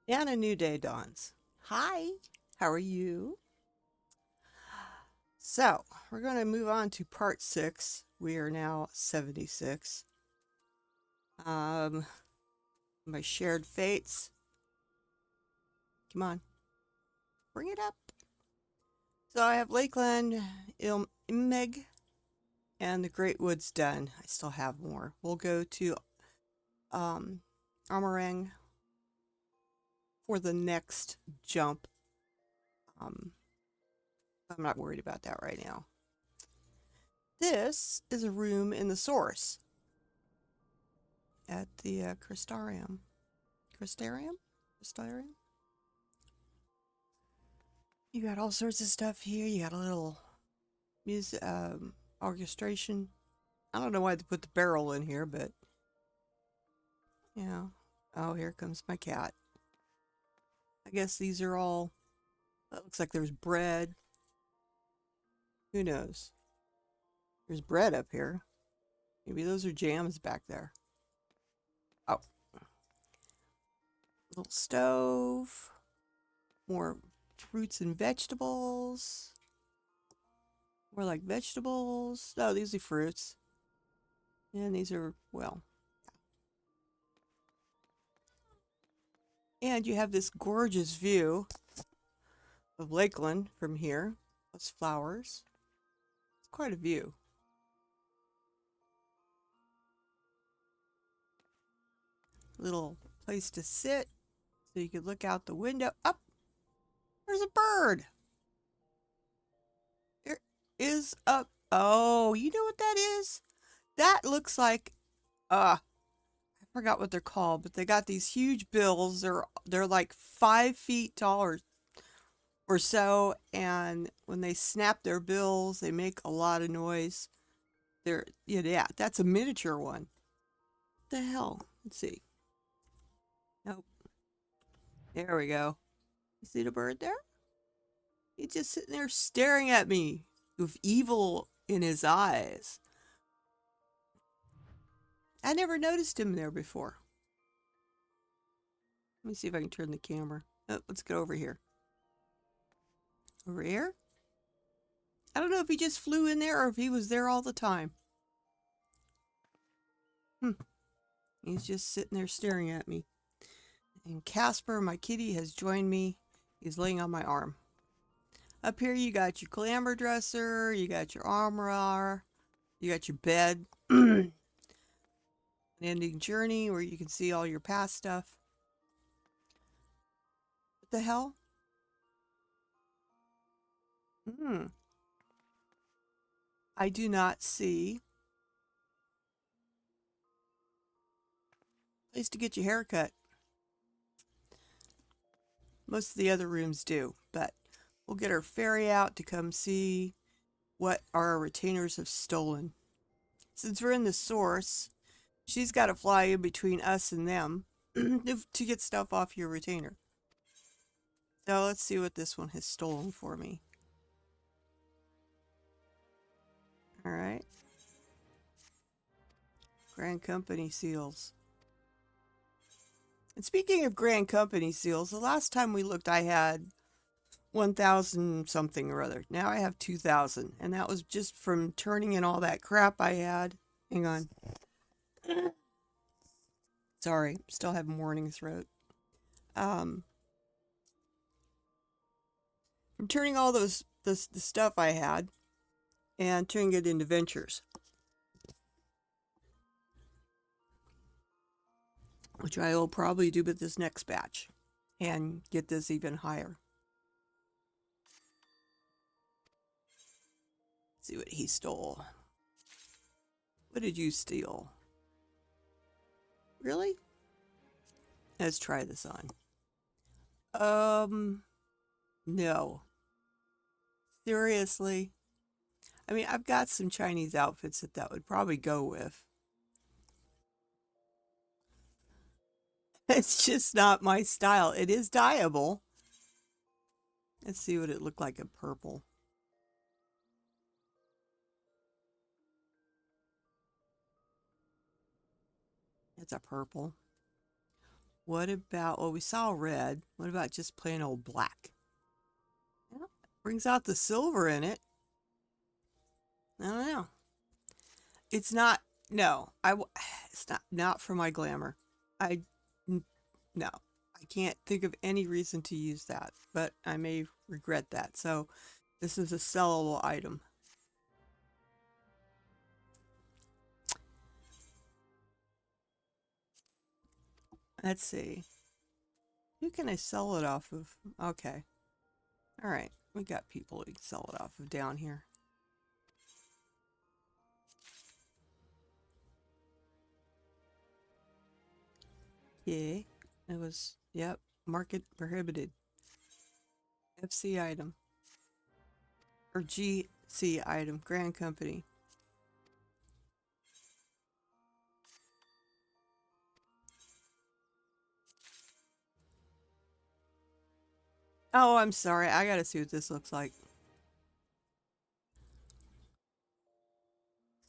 And a new day dawns. Hi, how are you? So, we're going to move on to part 6. We are now 76. Um, my shared fates. Come on, bring it up. So, I have Lakeland, Imeg, and the Great Woods done. I still have more. We'll go to um, Amarang for the next jump. Um, I'm not worried about that right now. This is a room in the source at the Crystarium. Crystarium? Crystarium? You got all sorts of stuff here. You got a little music, orchestration. I don't know why they put the barrel in here, but yeah. Oh, here comes my cat. I guess these are all. That looks like there's bread. Who knows? There's bread up here. Maybe those are jams back there. Oh, little stove. More fruits and vegetables. More like vegetables. Oh, these are fruits. And these are, well. And you have this gorgeous view of Lakeland from here. Plus flowers. It's quite a view. Little place to sit so you could look out the window. Up! There's a bird! There is a... Oh, you know what that is? That looks like... I forgot what they're called, but they got these huge bills. They're like 5 feet tall or so, and when they snap their bills, they make a lot of noise. Yeah, that's a miniature one. What the hell? Let's see. Nope. There we go. You see the bird there? He's just sitting there staring at me with evil in his eyes. I never noticed him there before. Let me see if I can turn the camera. Oh, let's go over here. Over here? I don't know if he just flew in there or if he was there all the time. He's just sitting there staring at me. And Casper, my kitty, has joined me. He's laying on my arm. Up here you got your glamour dresser, you got your armorer, you got your bed. An ending journey where you can see all your past stuff. What the hell? I do not see a place to get your hair cut. Most of the other rooms do, but we'll get our fairy out to come see what our retainers have stolen. Since we're in the source, she's got to fly in between us and them to get stuff off your retainer. So let's see what this one has stolen for me. Alright. Grand Company seals. And speaking of Grand Company seals, the last time we looked I had 1,000 something or other. Now I have 2,000. And that was just from turning in all that crap I had. Hang on. Sorry, still have morning throat. From turning all the stuff I had and turning it into ventures. Which I will probably do with this next batch and get this even higher. Let's see what he stole. What did you steal? Really? Let's try this on. No. Seriously? I mean, I've got some Chinese outfits that would probably go with. It's just not my style. It is dyeable. Let's see what it looked like in purple. It's a purple. What about, well, we saw red. What about just plain old black? Yeah, brings out the silver in it. I don't know. It's not, no, it's not for my glamour. I, no, I can't think of any reason to use that, but I may regret that. So this is a sellable item. Let's see. Who can I sell it off of? Okay. All right. We got people we can sell it off of down here. Yeah. It was, yep. Market prohibited. FC item. Or GC item. Grand Company. Oh, I'm sorry. I gotta see what this looks like.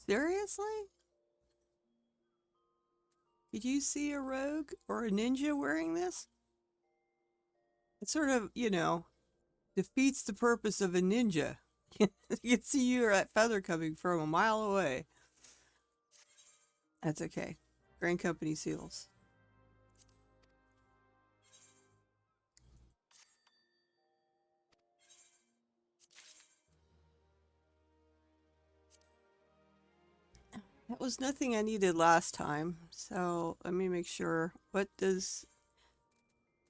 Seriously? Did you see a rogue or a ninja wearing this? It sort of, defeats the purpose of a ninja. You can see your feather coming from a mile away. That's okay. Grand Company seals. That was nothing I needed last time. So let me make sure. What does...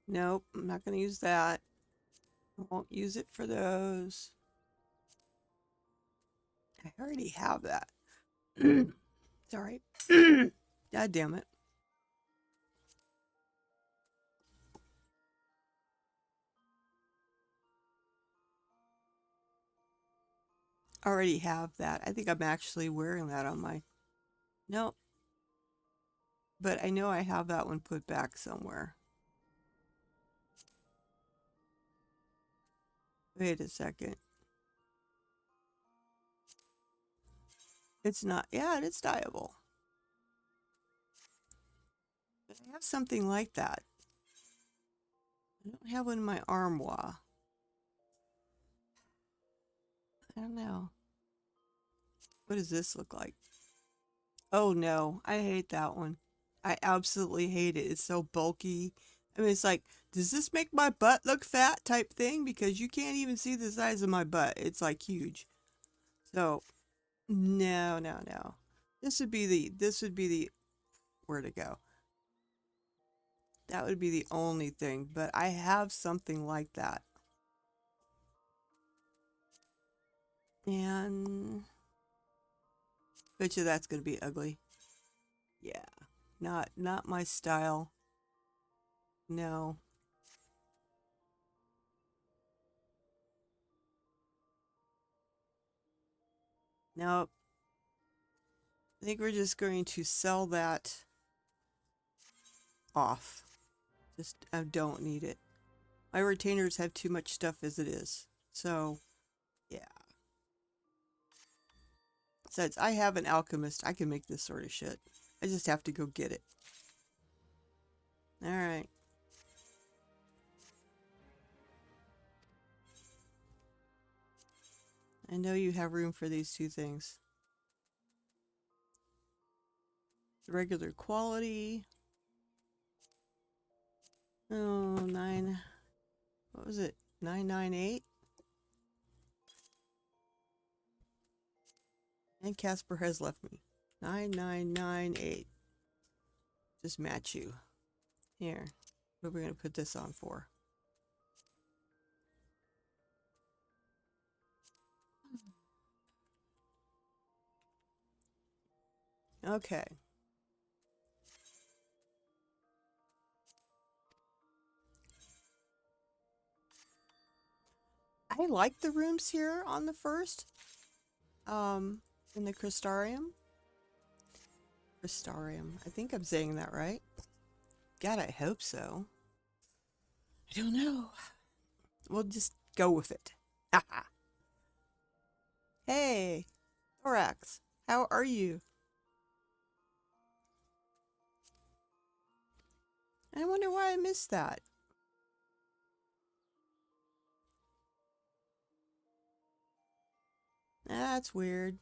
Nope, I'm not going to use that. I won't use it for those. I already have that. Sorry. God damn it. Already have that. I think I'm actually wearing that on my... Nope. But I know I have that one put back somewhere. Wait a second. It's not... Yeah, it is dyeable. But I have something like that. I don't have one in my armoire. I don't know. What does this look like? Oh no, I hate that one. I absolutely hate it. It's so bulky. I mean, it's like, does this make my butt look fat type thing? Because you can't even see the size of my butt. It's like huge. So, no, no, no. This would be the, where to go. That would be the only thing, but I have something like that. And bet you that's going to be ugly. Yeah. Not my style. No. Nope. I think we're just going to sell that off. Just, I don't need it. My retainers have too much stuff as it is. So, yeah. Besides, I have an alchemist. I can make this sort of shit. I just have to go get it. Alright. I know you have room for these two things. The regular quality. Oh, 9. What was it? 998? And Casper has left me. 9998. Just match you. Here. What are we going to put this on for? Okay. I like the rooms here on the first. In the Crystarium. Crystarium. I think I'm saying that right. God, I hope so. I don't know. We'll just go with it. Hey, Thorax. How are you? I wonder why I missed that. That's weird.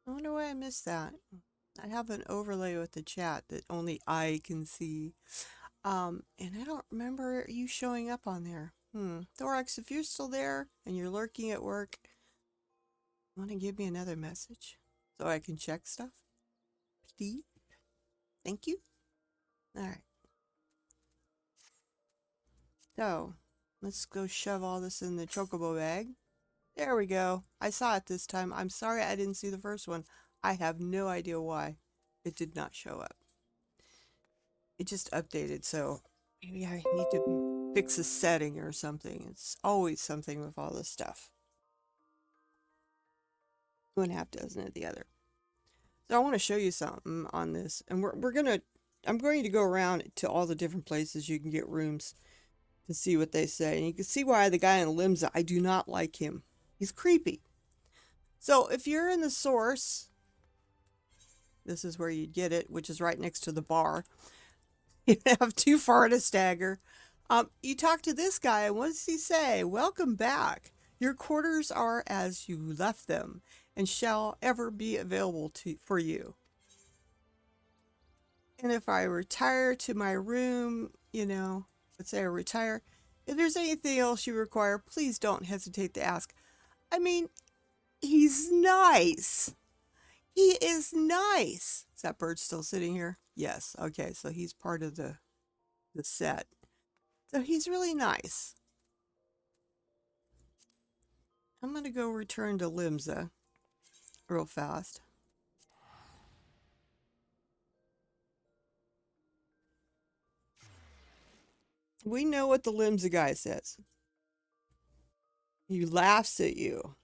I wonder why I missed that. I have an overlay with the chat that only I can see. And I don't remember you showing up on there. Thorax, if you're still there and you're lurking at work, want to give me another message so I can check stuff? Please? Thank you. All right. So, let's go shove all this in the chocobo bag. There we go. I saw it this time. I'm sorry I didn't see the first one. I have no idea why it did not show up. It just updated, so maybe I need to fix a setting or something. It's always something with all this stuff. One half dozen of the other. So I want to show you something on this, and I'm going to go around to all the different places you can get rooms to see what they say. And you can see why the guy in Limsa, I do not like him. He's creepy. So if you're in the source, this is where you'd get it, which is right next to the bar. You have too far to stagger. You talk to this guy, and what does he say? Welcome back. Your quarters are as you left them, and shall ever be available for you. And if I retire to my room, let's say I retire, if there's anything else you require, please don't hesitate to ask. I mean, he's nice. He is nice. Is that bird still sitting here? Yes. Okay, so he's part of the set. So he's really nice. I'm going to go return to Limsa real fast. We know what the Limsa guy says. He laughs at you.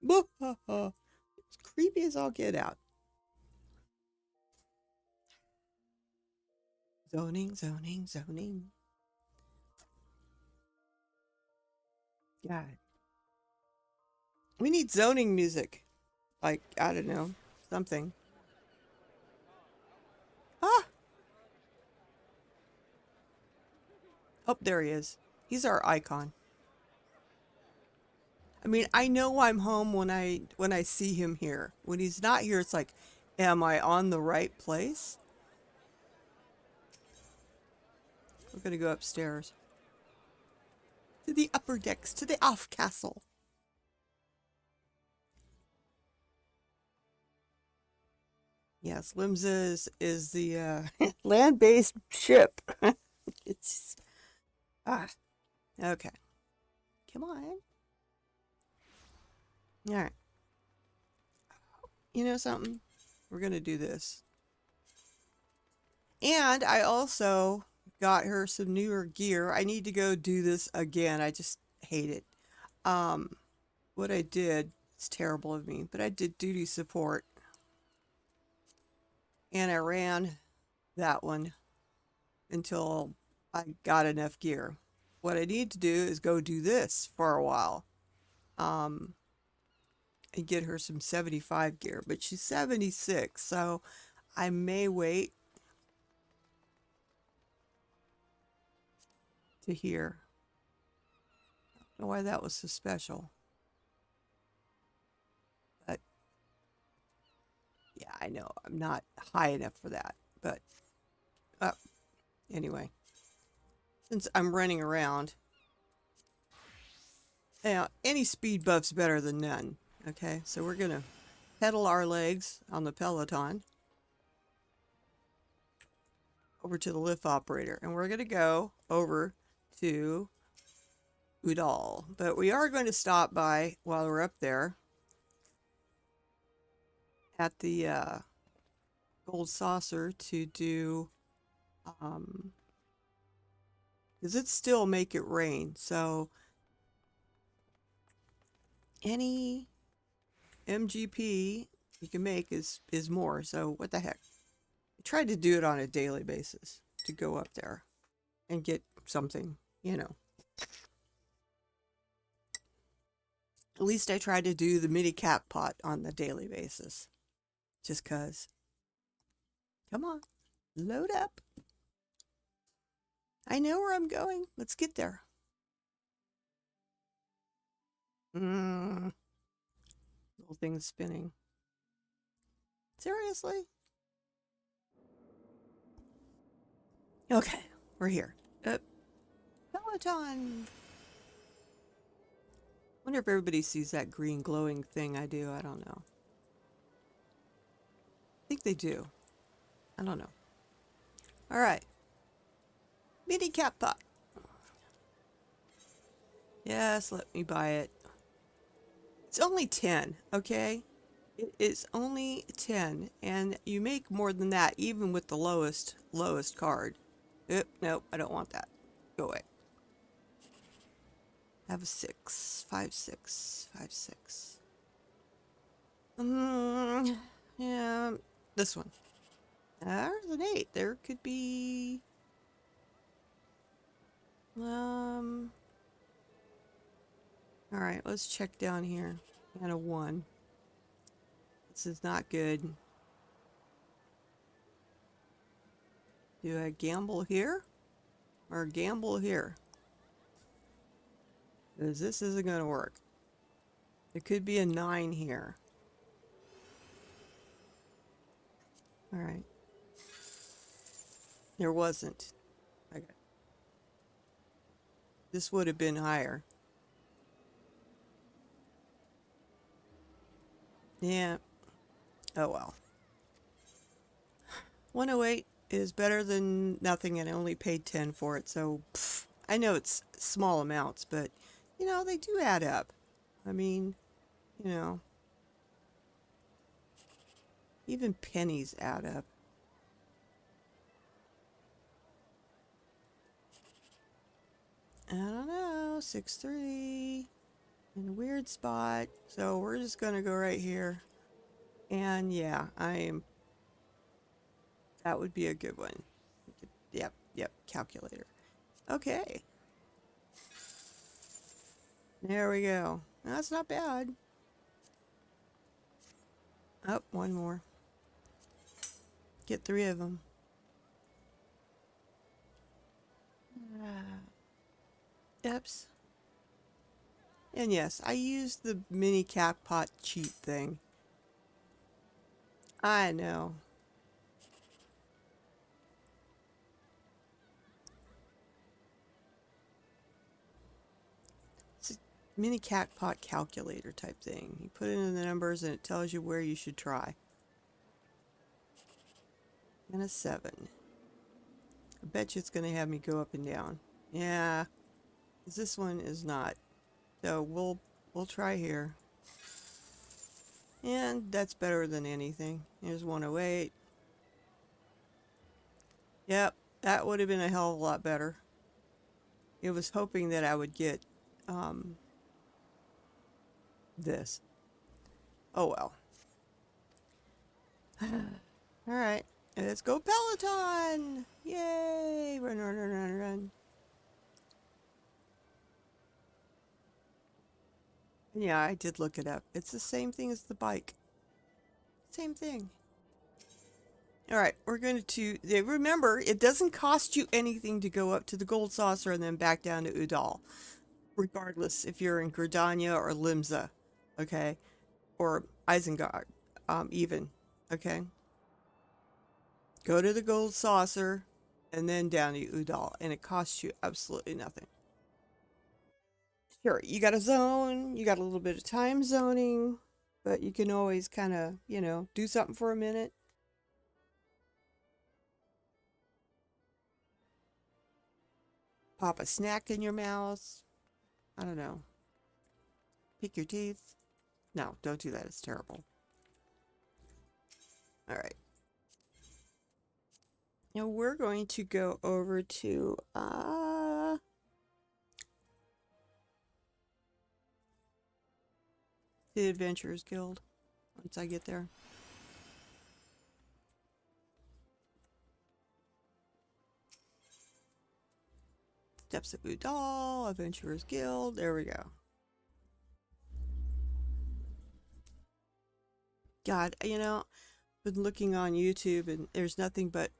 It's creepy as all get out. Zoning, zoning, zoning. God. We need zoning music. Like, I don't know, something. Ah! Oh, there he is. He's our icon. I mean, I know I'm home when I see him here. When he's not here, it's like, am I on the right place? We're gonna go upstairs. To the upper decks, to the off castle. Yes, Limsa is the land-based ship. It's okay. Come on. All right. You know something? We're gonna do this. And I also got her some newer gear. I need to go do this again. I just hate it. What I did, it's terrible of me, but I did duty support. And I ran that one until I got enough gear. What I need to do is go do this for a while. And get her some 75 gear, but she's 76, so I may wait to hear. I don't know why that was so special. But yeah, I know I'm not high enough for that. But anyway, since I'm running around, any speed buff's better than none. Okay, so we're gonna pedal our legs on the Peloton over to the lift operator, and we're gonna go over to Udall. But we are going to stop by while we're up there at the Gold Saucer to do because it's still Make It Rain, so any MGP you can make is more. So what the heck? I tried to do it on a daily basis to go up there and get something, At least I try to do the mini cat pot on the daily basis. Just 'cause. Come on, load up. I know where I'm going. Let's get there. Mmm. Little thing's spinning. Seriously? Okay, we're here. Peloton. Wonder if everybody sees that green glowing thing I do. I don't know. I think they do. I don't know. All right. Mini cat pot. Yes, let me buy it. It's only 10, okay? It is only 10, and you make more than that even with the lowest card. Nope, I don't want that. Go away. Have a 6. 5, 6. 5, 6. Yeah, this one. There's an 8. There could be... Alright, let's check down here. And a 1. This is not good. Do I gamble here? Or gamble here? Because this isn't going to work. It could be a 9 here. Alright. There wasn't. Okay. This would have been higher. Yeah. Oh well. 108 is better than nothing, and I only paid 10 for it, so I know it's small amounts, but you know, they do add up. I mean, you know, even pennies add up. I don't know, 6-3 in a weird spot, so we're just gonna go right here. And yeah, that would be a good one. Yep, calculator. Okay. There we go. That's not bad. Oh, one more. Get 3 of them. Oops. And yes, I used the mini cat pot cheat thing. I know. It's a mini cat pot calculator type thing. You put in the numbers and it tells you where you should try. And a 7. I bet you it's going to have me go up and down. Yeah, 'cause this one is not. So we'll try here. And that's better than anything. Here's 108. Yep, that would have been a hell of a lot better. It was hoping that I would get this. Oh well. Alright, let's go Peloton! Yay! Run, run, run, run, run. Yeah, I did look it up. It's the same thing as the bike. Same thing. Alright, we're going to... Remember, it doesn't cost you anything to go up to the Gold Saucer and then back down to Udall. Regardless if you're in Gridania or Limsa. Okay? Or Isengard. Even. Okay? Go to the Gold Saucer and then down to Udall. And it costs you absolutely nothing. Sure, you got a zone, you got a little bit of time zoning, but you can always kind of, you know, do something for a minute. Pop a snack in your mouth. I don't know. Pick your teeth. No, don't do that. It's terrible. All right. Now we're going to go over to the Adventurers Guild once I get there. Steps of Udall, Adventurers Guild. There we go. God, you know, been looking on YouTube and there's nothing but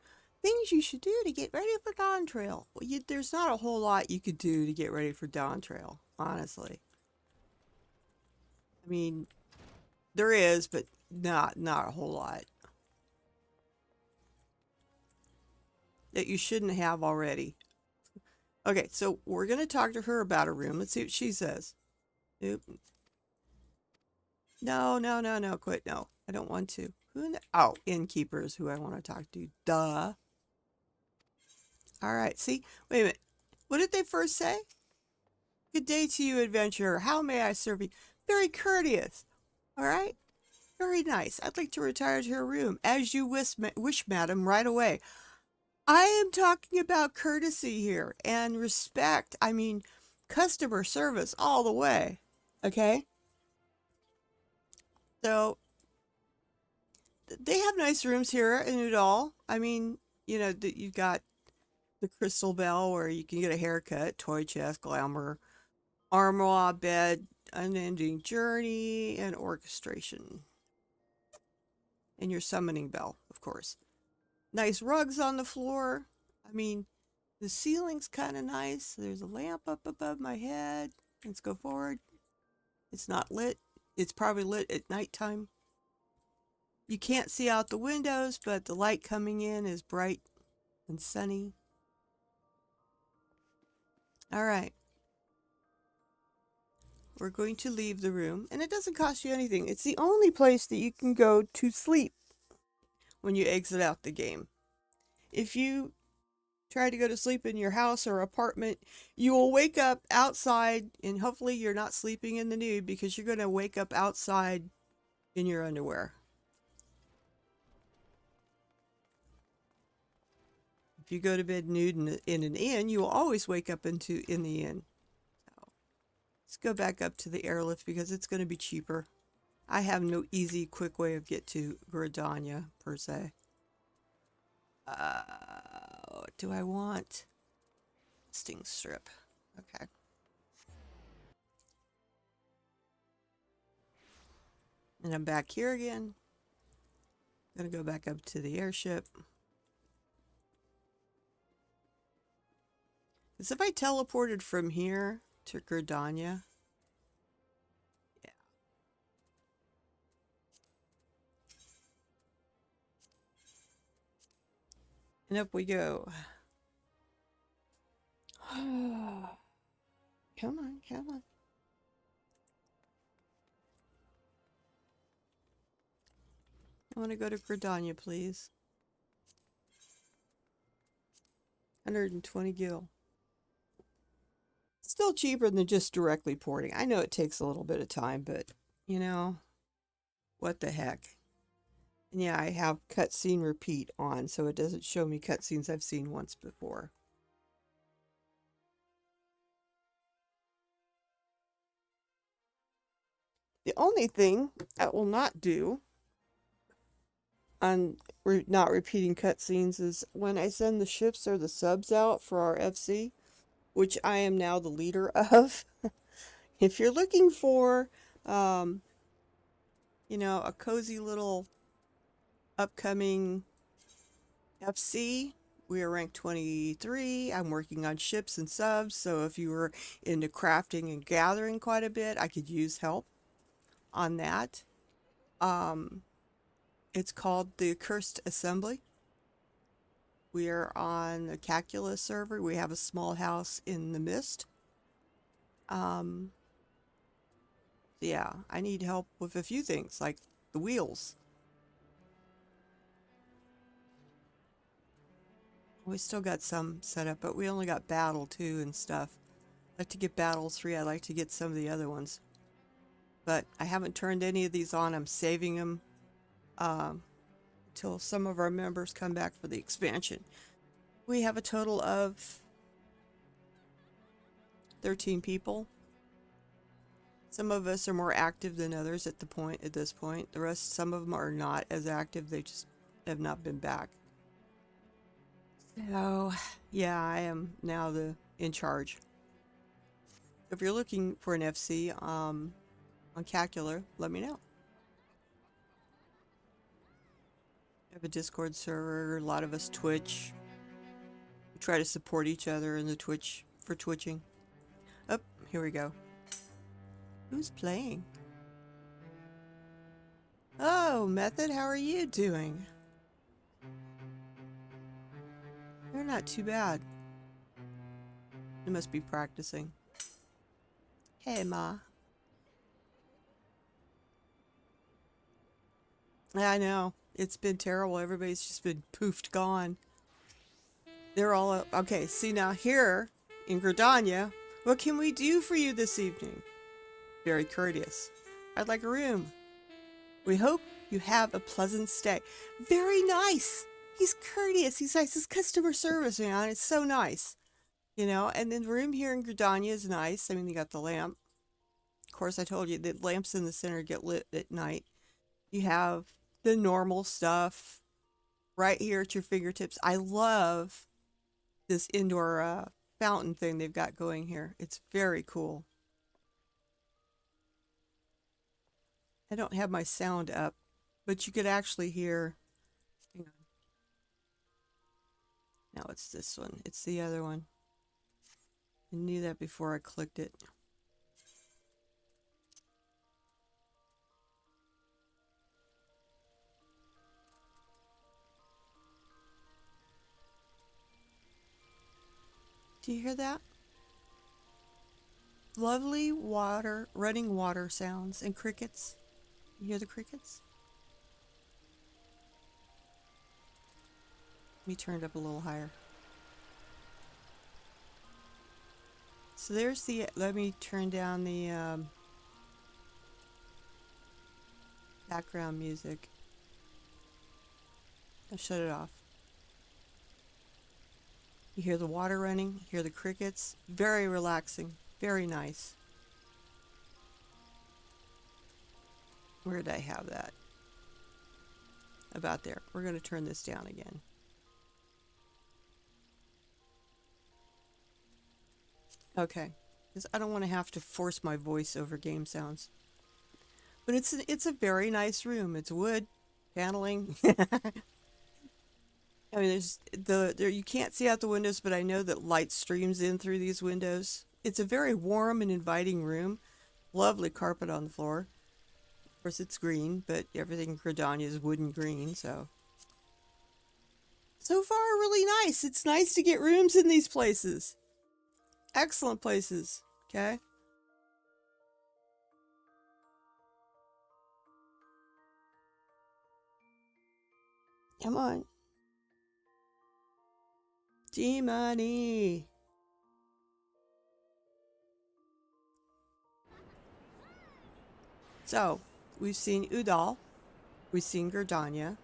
things you should do to get ready for Dawn Trail. Well, there's not a whole lot you could do to get ready for Dawn Trail, honestly. I mean, there is, but not a whole lot that you shouldn't have already. Okay, so we're gonna talk to her about her room. Let's see what she says. Nope. No, no, no, no, quit. No, I don't want to. Who in the, oh, innkeeper is who I want to talk to. Duh. All right, see? Wait a minute. What did they first say? Good day to you, adventurer. How may I serve you? Very courteous. All right? Very nice. I'd like to retire to your room. As you wish, madam, right away. I am talking about courtesy here and respect. I mean, customer service all the way. Okay? So, they have nice rooms here in Udall. I mean, you know, you've got the Crystal Bell where you can get a haircut, toy chest, glamour, armoire, bed, unending journey, and orchestration. And your summoning bell, of course. Nice rugs on the floor. I mean, the ceiling's kind of nice. There's a lamp up above my head. Let's go forward. It's not lit. It's probably lit at nighttime. You can't see out the windows, but the light coming in is bright and sunny. All right. We're going to leave the room, and it doesn't cost you anything. It's the only place that you can go to sleep when you exit out the game. If you try to go to sleep in your house or apartment, you will wake up outside, and hopefully you're not sleeping in the nude because you're going to wake up outside in your underwear. If you go to bed nude in an inn, you will always wake up in the inn. So let's go back up to the airlift because it's going to be cheaper. I have no easy, quick way of get to Gridania, per se. What do I want? Sting strip. Okay. And I'm back here again. Gonna go back up to the airship. As if I teleported from here to Gridania. Yeah. And up we go. Come on, come on. I want to go to Gridania, please. 120 gil. Still cheaper than just directly porting. I know it takes a little bit of time, but, you know, what the heck. And yeah, I have cutscene repeat on, so it doesn't show me cutscenes I've seen once before. The only thing I will not do on not repeating cutscenes is when I send the ships or the subs out for our FC, which I am now the leader of. If you're looking for, you know, a cozy little upcoming FC, we are ranked 23. I'm working on ships and subs, so if you were into crafting and gathering quite a bit, I could use help on that. It's called the Accursed Assembly. We are on the Calculus server. We have a small house in the mist. Yeah, I need help with a few things, like the wheels. We still got some set up, but we only got Battle 2 and stuff. I'd like to get Battle 3. I'd like to get some of the other ones. But I haven't turned any of these on. I'm saving them until some of our members come back for the expansion. We have a total of 13 people. Some of us are more active than others at this point. The rest, some of them are not as active. They just have not been back. So, yeah, I am now in charge. If you're looking for an FC on Calcula, let me know. have a Discord server. A lot of us Twitch. We try to support each other in the Twitch for twitching. Oh, here we go. Who's playing? Oh, Method, how are you doing? You're not too bad. You must be practicing. Hey, Ma. I know. It's been terrible. Everybody's just been poofed gone. They're all... Okay, see now here in Gridania, what can we do for you this evening? Very courteous. I'd like a room. We hope you have a pleasant stay. Very nice. He's courteous. He's nice. His customer service, man. It's so nice. You know, and then the room here in Gridania is nice. I mean, you got the lamp. Of course, I told you the lamps in the center get lit at night. You have the normal stuff right here at your fingertips. I love this indoor fountain thing they've got going here. It's very cool. I don't have my sound up, but you could actually hear... Hang on. Now it's this one. It's the other one. I knew that before I clicked it. Do you hear that? Lovely water, running water sounds and crickets. You hear the crickets? Let me turn it up a little higher. So there's the, let me turn down the background music. I'll shut it off. You hear the water running, you hear the crickets. Very relaxing, very nice. Where did I have that? About there. We're going to turn this down again. Okay, because I don't want to have to force my voice over game sounds. But it's a very nice room. It's wood, paneling. I mean, there's you can't see out the windows, but I know that light streams in through these windows. It's a very warm and inviting room. Lovely carpet on the floor. Of course, it's green, but everything in Gridania is wooden green, so far really nice. It's nice to get rooms in these places. Excellent places. Okay. Come on. G-Money. So, we've seen Udal. We've seen Gridania.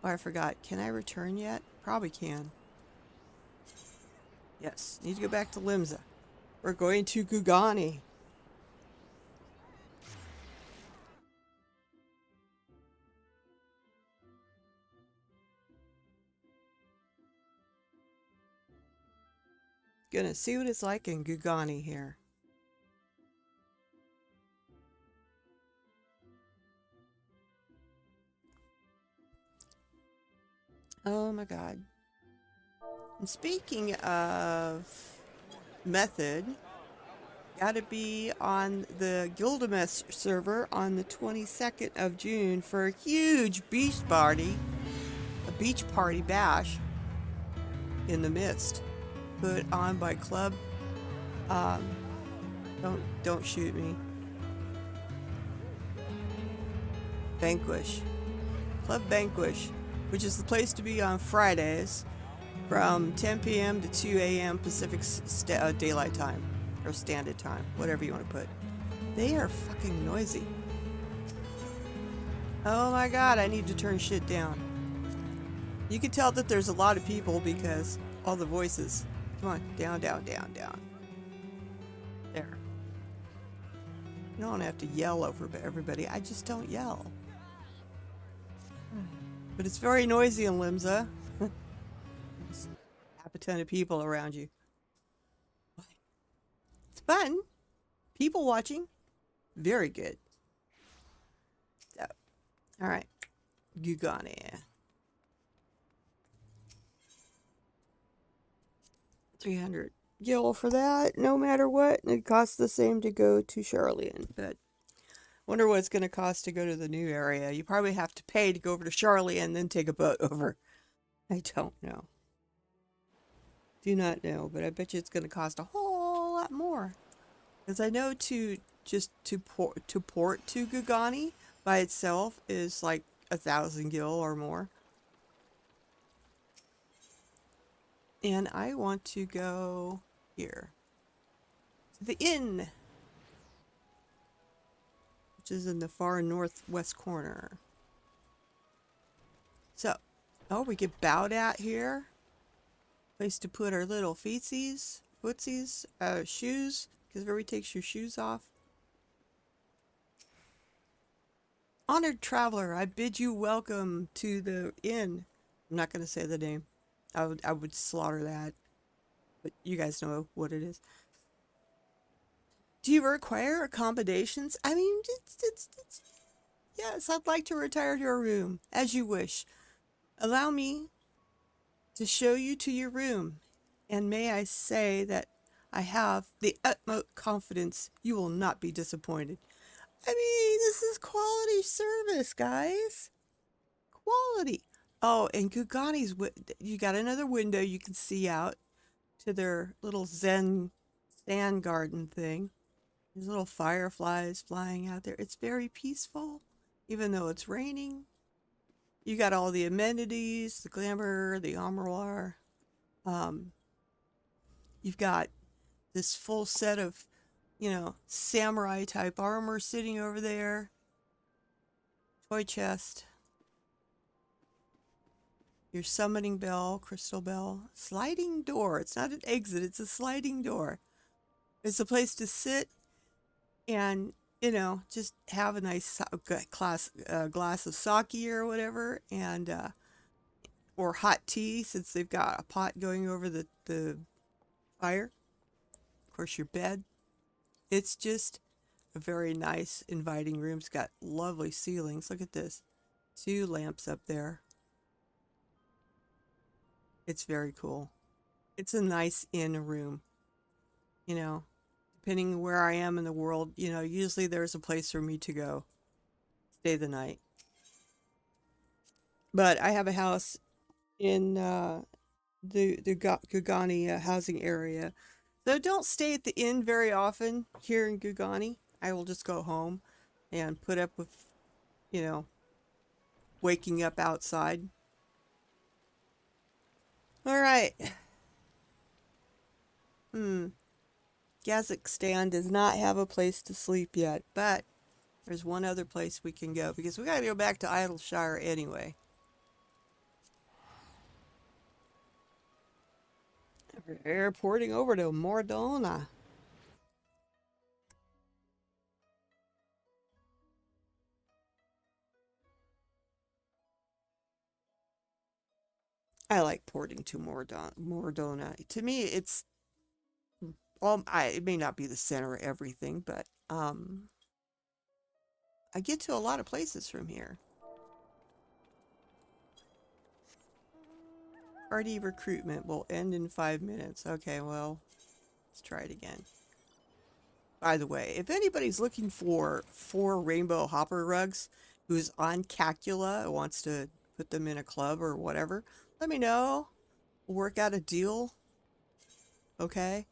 Oh, I forgot. Can I return yet? Probably can. Yes. Need to go back to Limsa. We're going to Gugani. Gonna see what it's like in Gugani here. Oh my god. And speaking of Method, gotta be on the Gilgamesh server on the 22nd of June for a huge beach party. A beach party bash in the mist. Put on by Club. Don't shoot me. Vanquish. Club Vanquish, which is the place to be on Fridays from 10 p.m. to 2 a.m. Pacific Daylight Time, or Standard Time, whatever you want to put. They are fucking noisy. Oh my god, I need to turn shit down. You can tell that there's a lot of people because all the voices. Come on, down, down, down, down. There. You don't have to yell over everybody. I just don't yell. But it's very noisy in Limsa. Half a ton of people around you. It's fun. People watching. Very good. So, all right. Gugane. 300 gil for that, no matter what. And it costs the same to go to Charlian. But wonder what it's going to cost to go to the new area. You probably have to pay to go over to Charlian and then take a boat over. I don't know. Do not know, but I bet you it's going to cost a whole lot more. Because I know to port to Gugani by itself is like 1,000 gil or more. And I want to go here. To the inn. Which is in the far northwest corner. So, oh, we get bowed at here. Place to put our little footsies, shoes, because everybody takes your shoes off. Honored traveler, I bid you welcome to the inn. I'm not going to say the name. I would slaughter that. But you guys know what it is. Do you require accommodations? I mean, yes, I'd like to retire to your room, as you wish. Allow me to show you to your room, and may I say that I have the utmost confidence you will not be disappointed. I mean, this is quality service, guys. Quality. Oh, and Gugani's, you got another window you can see out to their little Zen stand garden thing. There's little fireflies flying out there. It's very peaceful, even though it's raining. You got all the amenities, the glamour, the armoire. You've got this full set of, samurai type armor sitting over there. Toy chest. Your summoning bell, crystal bell. Sliding door. It's not an exit, it's a sliding door. It's a place to sit and, just have a nice glass of sake or whatever, and or hot tea, since they've got a pot going over the fire. Of course, your bed. It's just a very nice, inviting room. It's got lovely ceilings. Look at this. 2 lamps up there. It's very cool. It's a nice inn room. Depending where I am in the world, usually there's a place for me to go stay the night. But I have a house in the Gugani housing area. So don't stay at the inn very often here in Gugani. I will just go home and put up with, waking up outside. All right. Kazakhstan does not have a place to sleep yet, but there's one other place we can go because we got to go back to Idleshire anyway. We're airporting over to Mordona. I like porting to Mordona. To me, it's it may not be the center of everything, but I get to a lot of places from here. Party recruitment will end in 5 minutes. Okay, well, let's try it again. By the way, if anybody's looking for 4 rainbow hopper rugs who's on Cacula, wants to put them in a club or whatever, let me know. We'll work out a deal. Okay?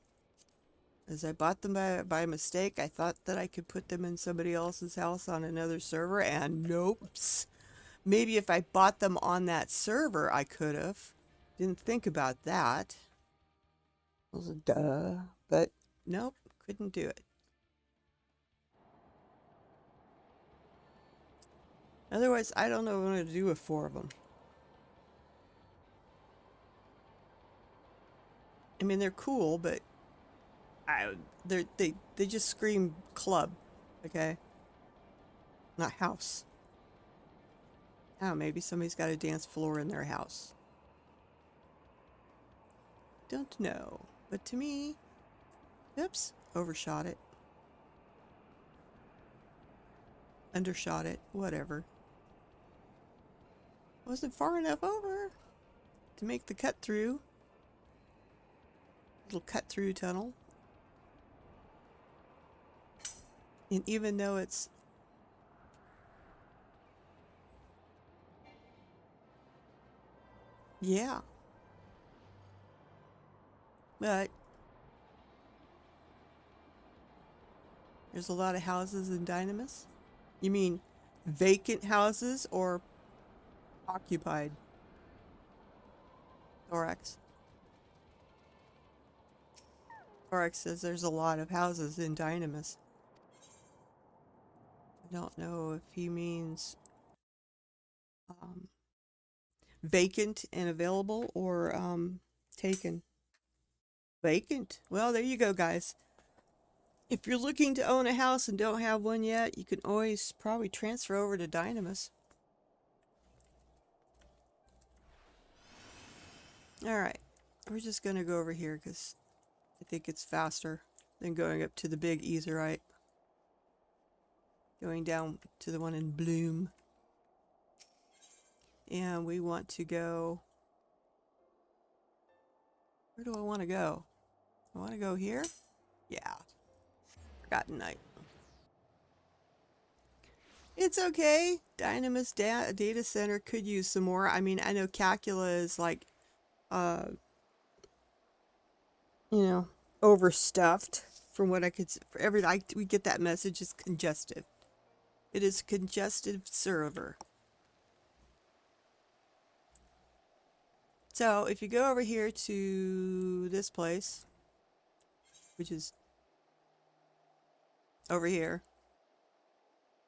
As I bought them by mistake, I thought that I could put them in somebody else's house on another server, and nope. Maybe if I bought them on that server, I could have. Didn't think about that. It was a duh. But nope, couldn't do it. Otherwise, I don't know what I'm going to do with 4 of them. I mean, they're cool, but they just scream club, okay? Not house. Oh, maybe somebody's got a dance floor in their house. Don't know. But to me, oops, overshot it. Undershot it, whatever. Wasn't far enough over to make the cut through. Little cut through tunnel. And even though it's yeah. But there's a lot of houses in Dynamis. You mean vacant houses or occupied? Thorax. Thorax says there's a lot of houses in Dynamis. I don't know if he means vacant and available or taken. Vacant. Well, there you go, guys. If you're looking to own a house and don't have one yet, you can always probably transfer over to Dynamis. Alright, we're just going to go over here because I think it's faster than going up to the big Etherite. Going down to the one in Bloom. And we want to go... Where do I want to go? I want to go here? Yeah. Forgotten Night. It's okay. Dynamis data center could use some more. I mean, I know Calcula is like, you know, overstuffed from what I could, we get that message, it's congested. It is a congested server. So if you go over here to this place, which is over here,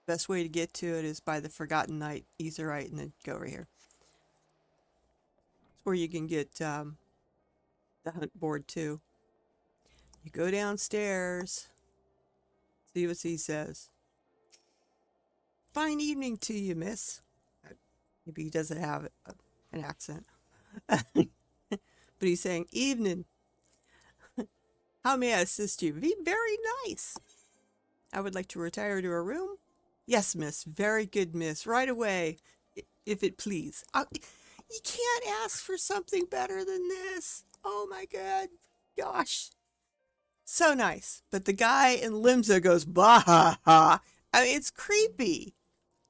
best way to get to it is by the Forgotten Night Etherite and then go over here. It's where you can get the hunt board too. You go downstairs, see what he says. Fine evening to you, miss. Maybe he doesn't have an accent. But he's saying, evening. How may I assist you? Be very nice. I would like to retire to a room. Yes, miss. Very good, miss. Right away, if it please. You can't ask for something better than this. Oh my god. Gosh. So nice. But the guy in Limsa goes, bah ha ha. I mean, it's creepy.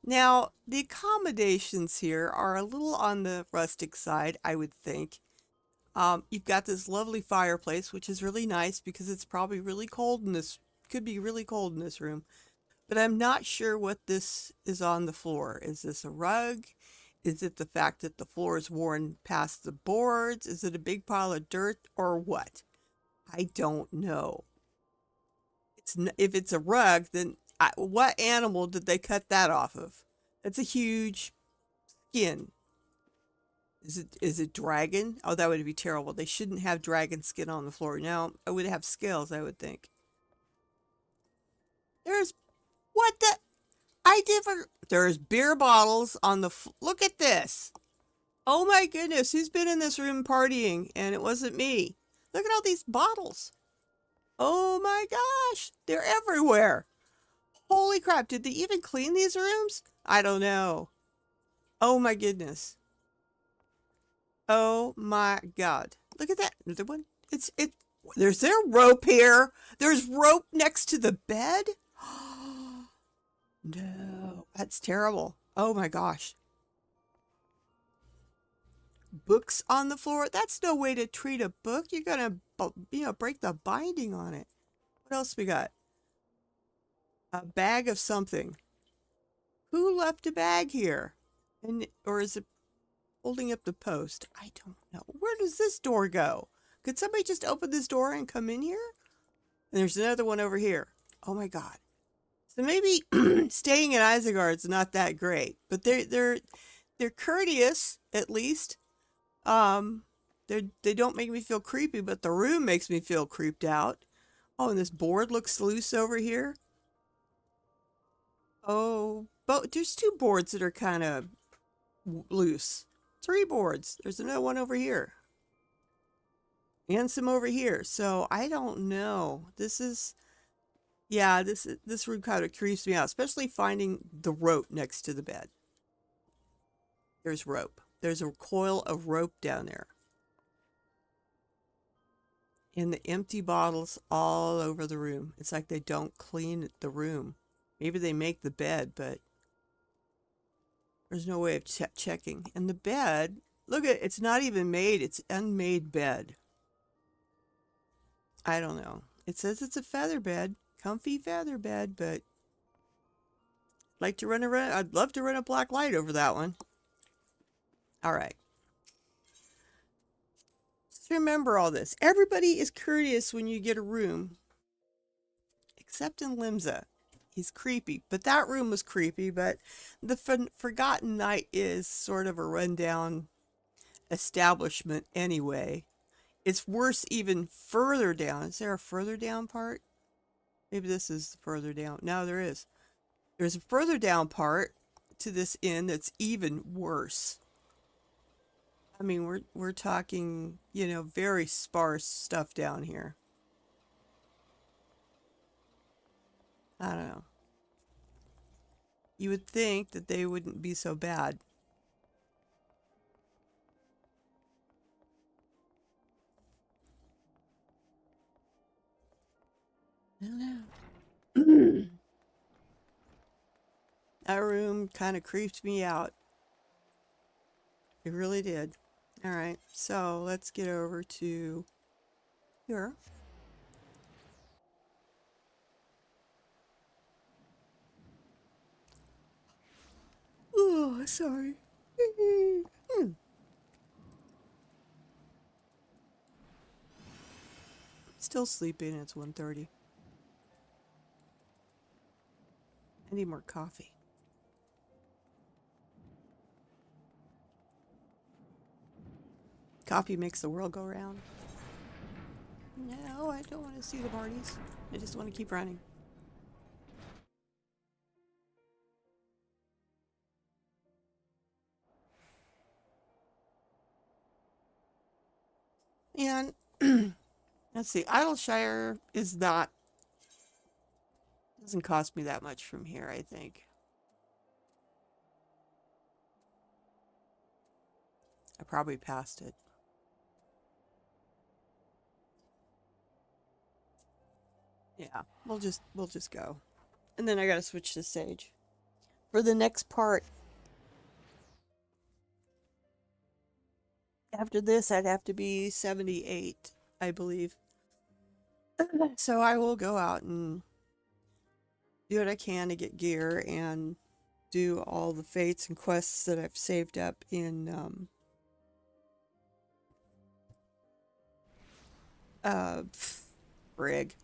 Now, the accommodations here are a little on the rustic side, I would think. You've got this lovely fireplace, which is really nice because it's probably really cold in this, could be really cold in this room. But I'm not sure what this is on the floor. Is this a rug? Is it the fact that the floor is worn past the boards? Is it a big pile of dirt or what? I don't know. If it's a rug, then what animal did they cut that off of? That's a huge skin. Is it dragon? Oh, that would be terrible. They shouldn't have dragon skin on the floor. Now, I would have scales, I would think. There's... What the... There's beer bottles on the... Look at this. Oh my goodness. Who's been in this room partying? And it wasn't me. Look at all these bottles. Oh my gosh. They're everywhere. Holy crap. Did they even clean these rooms? I don't know. Oh my goodness. Oh my god. Look at that. Another one. There's their rope here. There's rope next to the bed. No, that's terrible. Oh my gosh. Books on the floor. That's no way to treat a book. You're gonna, break the binding on it. What else we got? A bag of something. Who left a bag here? Or is it holding up the post? I don't know. Where does this door go? Could somebody just open this door and come in here? And there's another one over here. Oh my god. So maybe staying in Isengard's not that great, but they're courteous at least. They don't make me feel creepy, but the room makes me feel creeped out. Oh, and this board looks loose over here. Oh, but there's 2 boards that are kind of loose. 3 boards. There's another one over here. And some over here. So I don't know. This is... Yeah, this room kind of creeps me out, especially finding the rope next to the bed. There's rope. There's a coil of rope down there. And the empty bottles all over the room. It's like they don't clean the room. Maybe they make the bed, but there's no way of checking. And the bed, look at it's not even made. It's unmade bed. I don't know. It says it's a feather bed, comfy feather bed, but like to run around. I'd love to run a black light over that one. All right. Just remember all this. Everybody is curious when you get a room, except in Limsa. He's creepy, but that room was creepy. But the Forgotten Night is sort of a rundown establishment anyway. It's worse even further down. Is there a further down part? Maybe this is further down. No, there is. There's a further down part to this inn that's even worse. I mean, we're talking, you know, very sparse stuff down here. I don't know. You would think that they wouldn't be so bad. I don't know. That room kind of creeped me out. It really did. All right, so let's get over to here. Oh, sorry. Still sleeping. It's 1:30. I need more coffee. Coffee makes the world go round. No, I don't want to see the parties. I just want to keep running. And let's see, Idleshire is not, doesn't cost me that much from here, I think. I probably passed it. Yeah, we'll just go. And then I gotta switch to Sage. For the next part, after this, I'd have to be 78, I believe. So I will go out and do what I can to get gear and do all the fates and quests that I've saved up in Brig.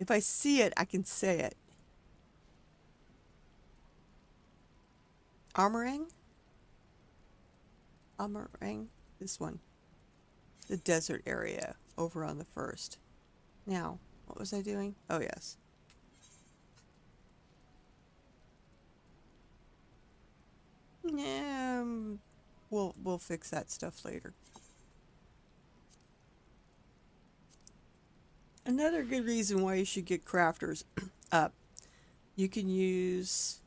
If I see it, I can say it. Armorang? Armorang? This one. The desert area over on the first. Now, what was I doing? Oh, yes. Yeah, we'll fix that stuff later. Another good reason why you should get crafters up. You can use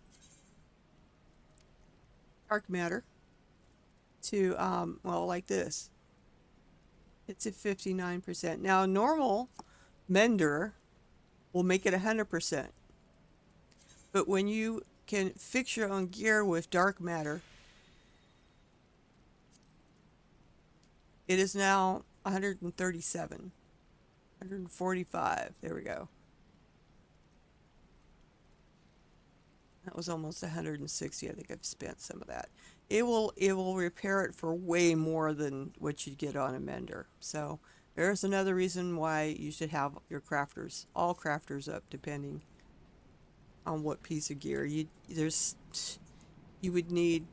dark matter to well, like this. It's at 59%. Now, normal mender will make it 100%. But when you can fix your own gear with dark matter, it is now 137. 145. There we go. That was almost 160. I think I've spent some of that. It will repair it for way more than what you'd get on a mender. So there's another reason why you should have your crafters, all crafters up, depending on what piece of gear. You would need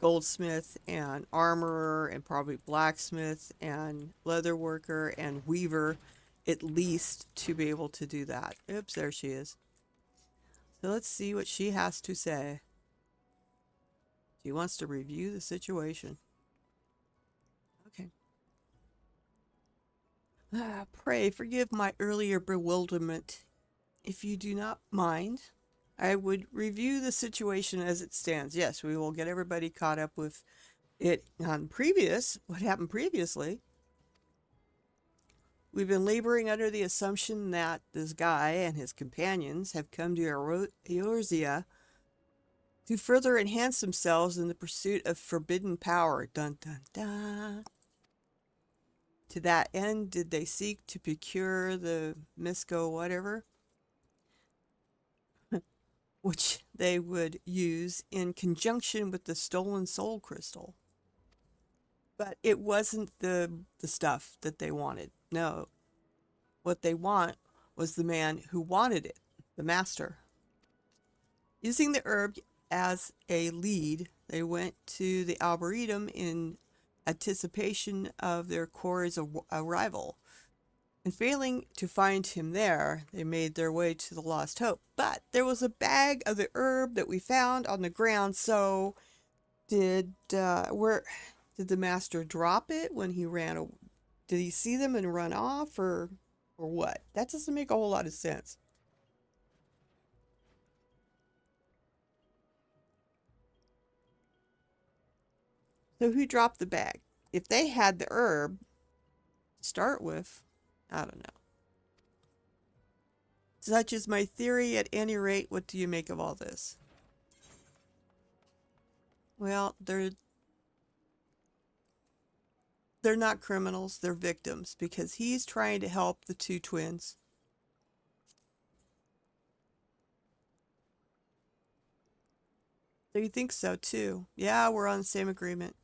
goldsmith and armorer and probably blacksmith and leather worker and weaver at least to be able to do that. Oops, there she is. So let's see what she has to say. She wants to review the situation. Okay. Pray forgive my earlier bewilderment. If you do not mind, I would review the situation as it stands. Yes, we will get everybody caught up with it on what happened previously. We've been laboring under the assumption that this guy and his companions have come to Eorzea to further enhance themselves in the pursuit of forbidden power. Dun dun dun. To that end, did they seek to procure the Misco whatever, which they would use in conjunction with the stolen soul crystal. But it wasn't the stuff that they wanted. No. What they want was the man who wanted it, the master. Using the herb as a lead, they went to the Arboretum in anticipation of their quarry's arrival. And failing to find him there, they made their way to the Lost Hope. But there was a bag of the herb that we found on the ground, so did the master drop it when he ran? Did he see them and run off, or what? That doesn't make a whole lot of sense. So who dropped the bag? If they had the herb to start with, I don't know. Such is my theory. At any rate, what do you make of all this? Well, they're not criminals, they're victims, because he's trying to help the two twins. So you think so too? Yeah, we're on the same agreement.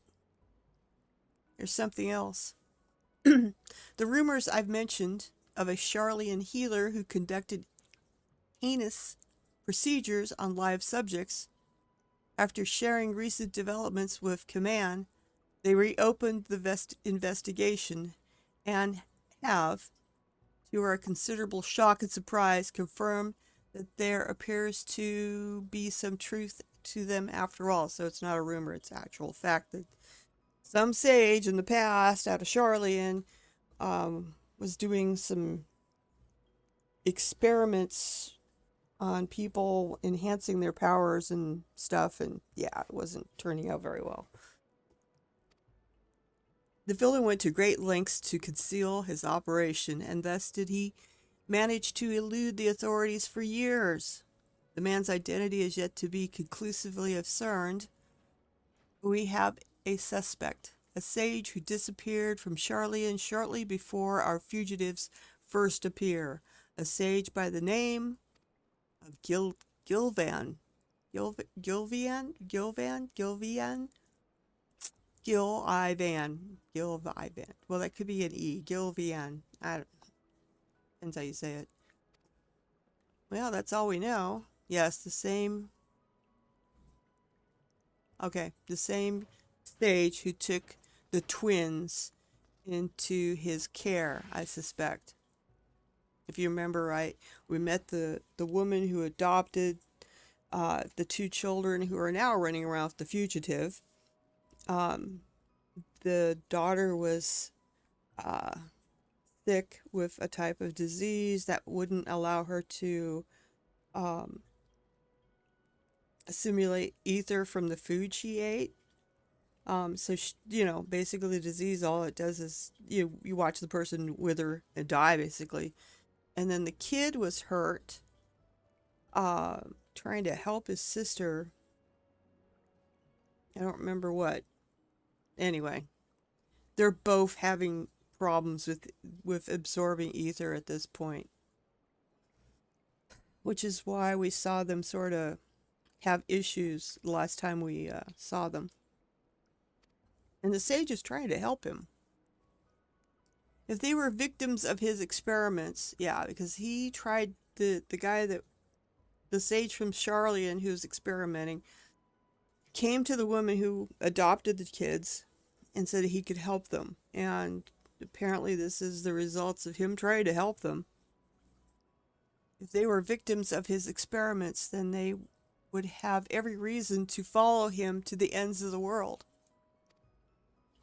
There's something else. The rumors I've mentioned of a Charlian healer who conducted heinous procedures on live subjects. After sharing recent developments with Command, they reopened the investigation and have, to our considerable shock and surprise, confirmed that there appears to be some truth to them after all. So it's not a rumor, it's actual fact that some sage in the past out of Charlian was doing some experiments on people, enhancing their powers and stuff, and yeah, it wasn't turning out very well. The villain went to great lengths to conceal his operation, and thus did he manage to elude the authorities for years. The man's identity is yet to be conclusively discerned. We have a suspect, a sage who disappeared from Charlian shortly before our fugitives first appear. A sage by the name of Gilvan. Gilvian? Well, that could be an E. Gilvian. Depends how you say it. Well, that's all we know. Yes, the same. Okay, the same sage who took the twins into his care, I suspect. If you remember right, we met the woman who adopted the two children who are now running around with the fugitive. The daughter was sick with a type of disease that wouldn't allow her to assimilate ether from the food she ate. So she, basically the disease, all it does is you watch the person wither and die, basically. And then the kid was hurt, trying to help his sister. I don't remember what. Anyway, they're both having problems with absorbing ether at this point, which is why we saw them sort of have issues the last time we saw them. And the sage is trying to help him. If they were victims of his experiments, yeah, because he tried the guy that the sage from Charlian who's experimenting came to the woman who adopted the kids and said he could help them. And apparently this is the results of him trying to help them. If they were victims of his experiments, then they would have every reason to follow him to the ends of the world.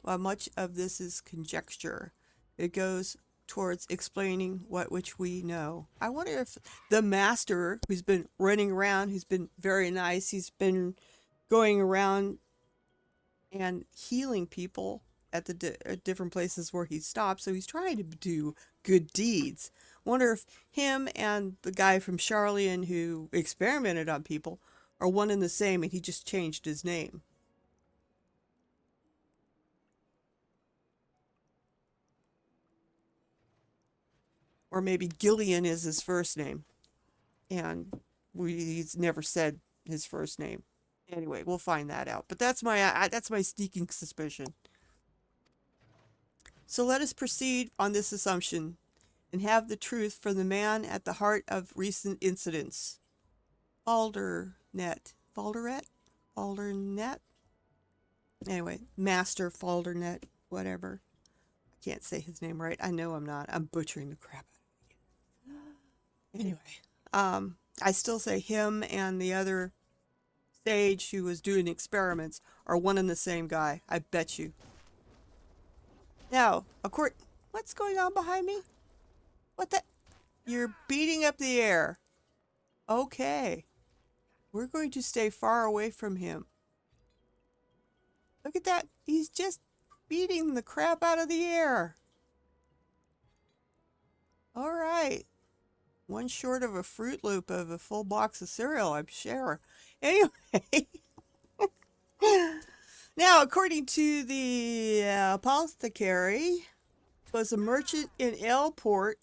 While much of this is conjecture, it goes towards explaining what which we know. I wonder if the master, who's been running around, who's been very nice, he's been going around and healing people at the at different places where he stops, so he's trying to do good deeds. Wonder if him and the guy from Charlian who experimented on people are one and the same, and he just changed his name. Or maybe Gillian is his first name, and he's never said his first name. Anyway, we'll find that out. But that's my sneaking suspicion. So let us proceed on this assumption and have the truth from the man at the heart of recent incidents. Faldernet. Faldernet? Anyway, Master Faldernet, whatever. I can't say his name right. I know I'm not. I'm butchering the crap out of it. Anyway, I still say him and the other sage who was doing experiments are one and the same guy. I bet you. Now, what's going on behind me? What the? You're beating up the air. Okay. We're going to stay far away from him. Look at that. He's just beating the crap out of the air. All right. One short of a Fruit Loop of a full box of cereal, I'm sure. Anyway. Now, according to the apothecary, it was a merchant in Aleport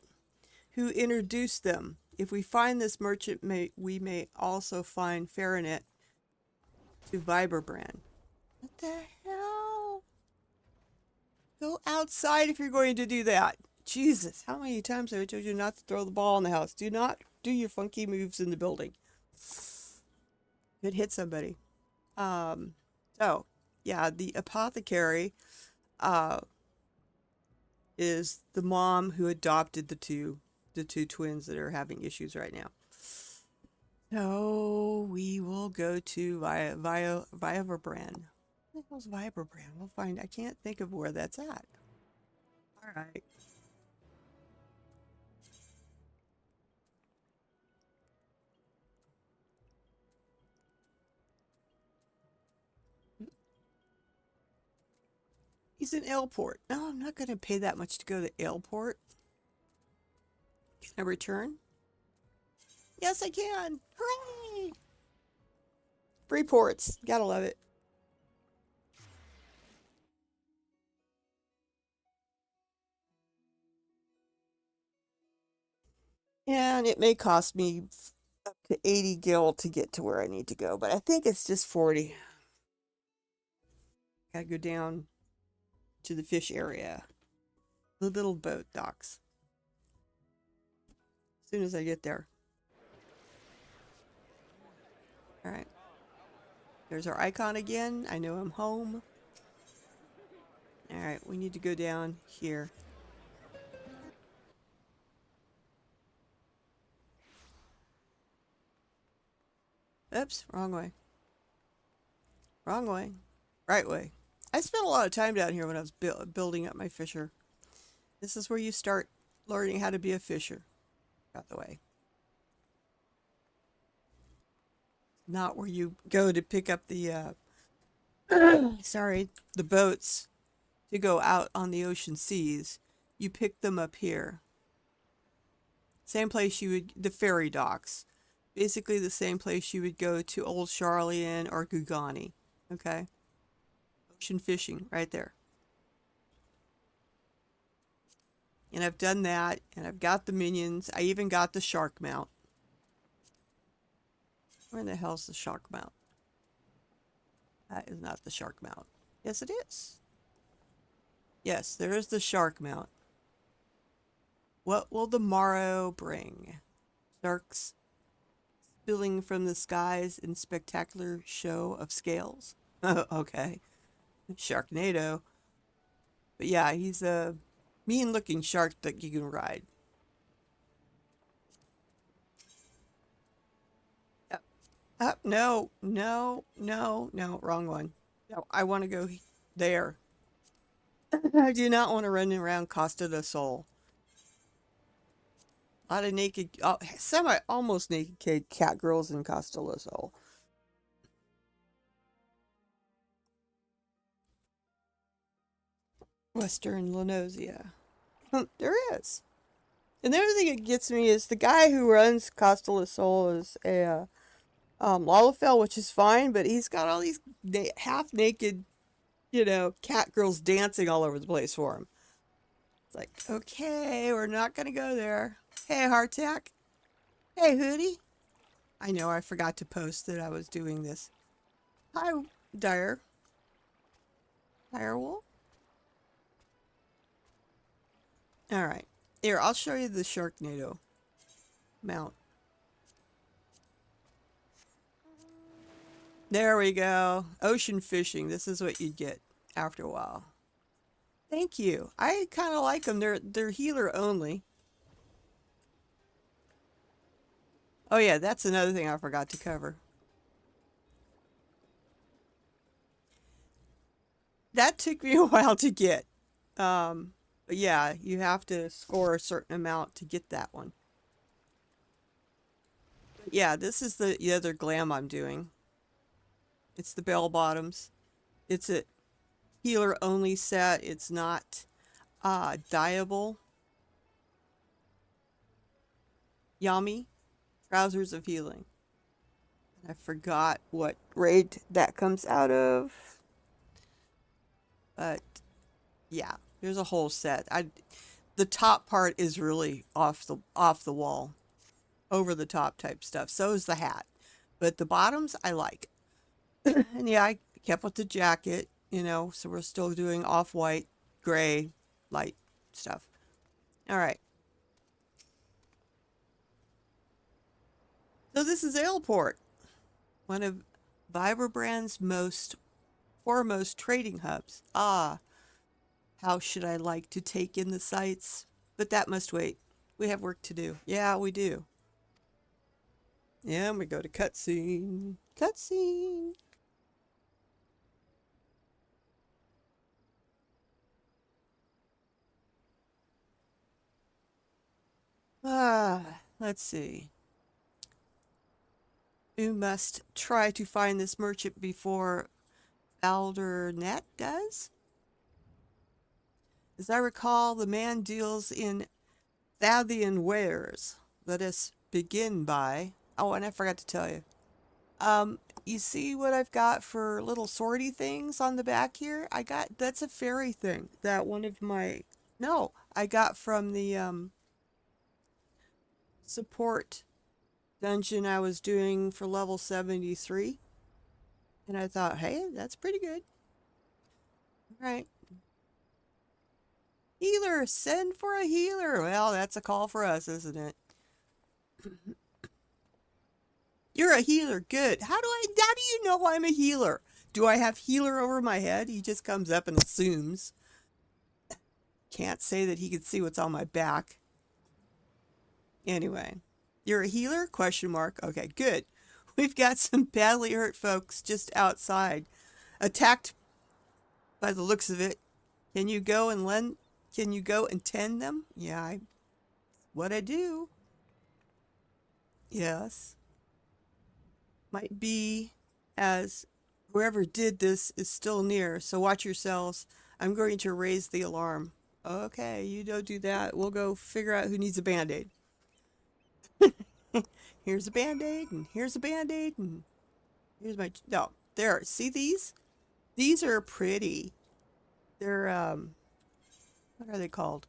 who introduced them. If we find this merchant, we may also find Faranet to Viberbrand. What the hell? Go outside if you're going to do that. Jesus, how many times have I told you not to throw the ball in the house? Do not do your funky moves in the building. Could hit somebody. So, yeah, the apothecary is the mom who adopted the two twins that are having issues right now. So we will go to Viberbrand. What the hell's Viberbrand? We'll find. I can't think of where that's at. All right. He's in Aleport. No, I'm not going to pay that much to go to Aleport. Can I return? Yes, I can. Hooray! Free ports. Gotta love it. And it may cost me up to 80 gil to get to where I need to go, but I think it's just 40. Gotta go down to the fish area. The little boat docks. As soon as I get there. Alright. There's our icon again. I know I'm home. Alright, we need to go down here. Oops, wrong way. Wrong way. Right way. I spent a lot of time down here when I was building up my fisher. This is where you start learning how to be a fisher. Out the way. Not where you go to pick up the the boats to go out on the ocean seas. You pick them up here. Same place the ferry docks. Basically the same place you would go to Old Charlian or Gugani. Okay? Ocean fishing, right there. And I've done that, and I've got the minions. I even got the shark mount. Where the hell's the shark mount? That is not the shark mount. Yes, it is. Yes, there is the shark mount. What will the morrow bring? Sharks spilling from the skies in spectacular show of scales. Okay. Sharknado. But yeah, he's a mean looking shark that you can ride. No, no, no, no, wrong one. No, I want to go there. I do not want to run around Costa del Sol. A lot of naked, semi, almost naked cat girls in Costa del Sol. Western Lenosia. There is. And the other thing that gets me is the guy who runs Costa del Sol is a Lalafell, which is fine, but he's got all these half naked, cat girls dancing all over the place for him. It's like, okay, we're not going to go there. Hey, Hardtack. Hey, Hootie. I know I forgot to post that I was doing this. Hi, Direwolf. All right. Here, I'll show you the Sharknado mount. There we go. Ocean fishing. This is what you'd get after a while. Thank you. I kind of like them. They're healer only. Oh yeah, that's another thing I forgot to cover. That took me a while to get. But yeah, you have to score a certain amount to get that one. But yeah, this is the other glam I'm doing. It's the bell bottoms. It's a healer only set. It's not dyeable. Yummy. Trousers of Healing. I forgot what raid that comes out of. But yeah, there's a whole set. The top part is really off the wall, over the top type stuff. So is the hat. But the bottoms I like. And yeah, I kept with the jacket, so we're still doing off-white, gray, light stuff. All right. So this is Ailport, one of Vibrabrand's foremost trading hubs. Ah, how should I like to take in the sights? But that must wait. We have work to do. Yeah, we do. Yeah, we go to cutscene. Cutscene. Let's see. You must try to find this merchant before Aldernet does. As I recall, the man deals in Thathian wares. Let us begin by... Oh, and I forgot to tell you. You see what I've got for little sortie things on the back here? That's a fairy thing that one of my... No, I got from the support dungeon I was doing for level 73. And I thought, hey, that's pretty good. All right. Healer, send for a healer. Well, that's a call for us, isn't it? You're a healer. Good. How do you know I'm a healer? Do I have healer over my head? He just comes up and assumes. Can't say that he can see what's on my back. Anyway, you're a healer? Question mark. Okay, good. We've got some badly hurt folks just outside. Attacked by the looks of it. Can you go and tend them? Yeah, what I do. Yes. Might be as whoever did this is still near, so watch yourselves. I'm going to raise the alarm. Okay, you don't do that. We'll go figure out who needs a band-aid. Here's a band-aid, and here's a band-aid, and here's my... No, there. See these? These are pretty. They're, what are they called?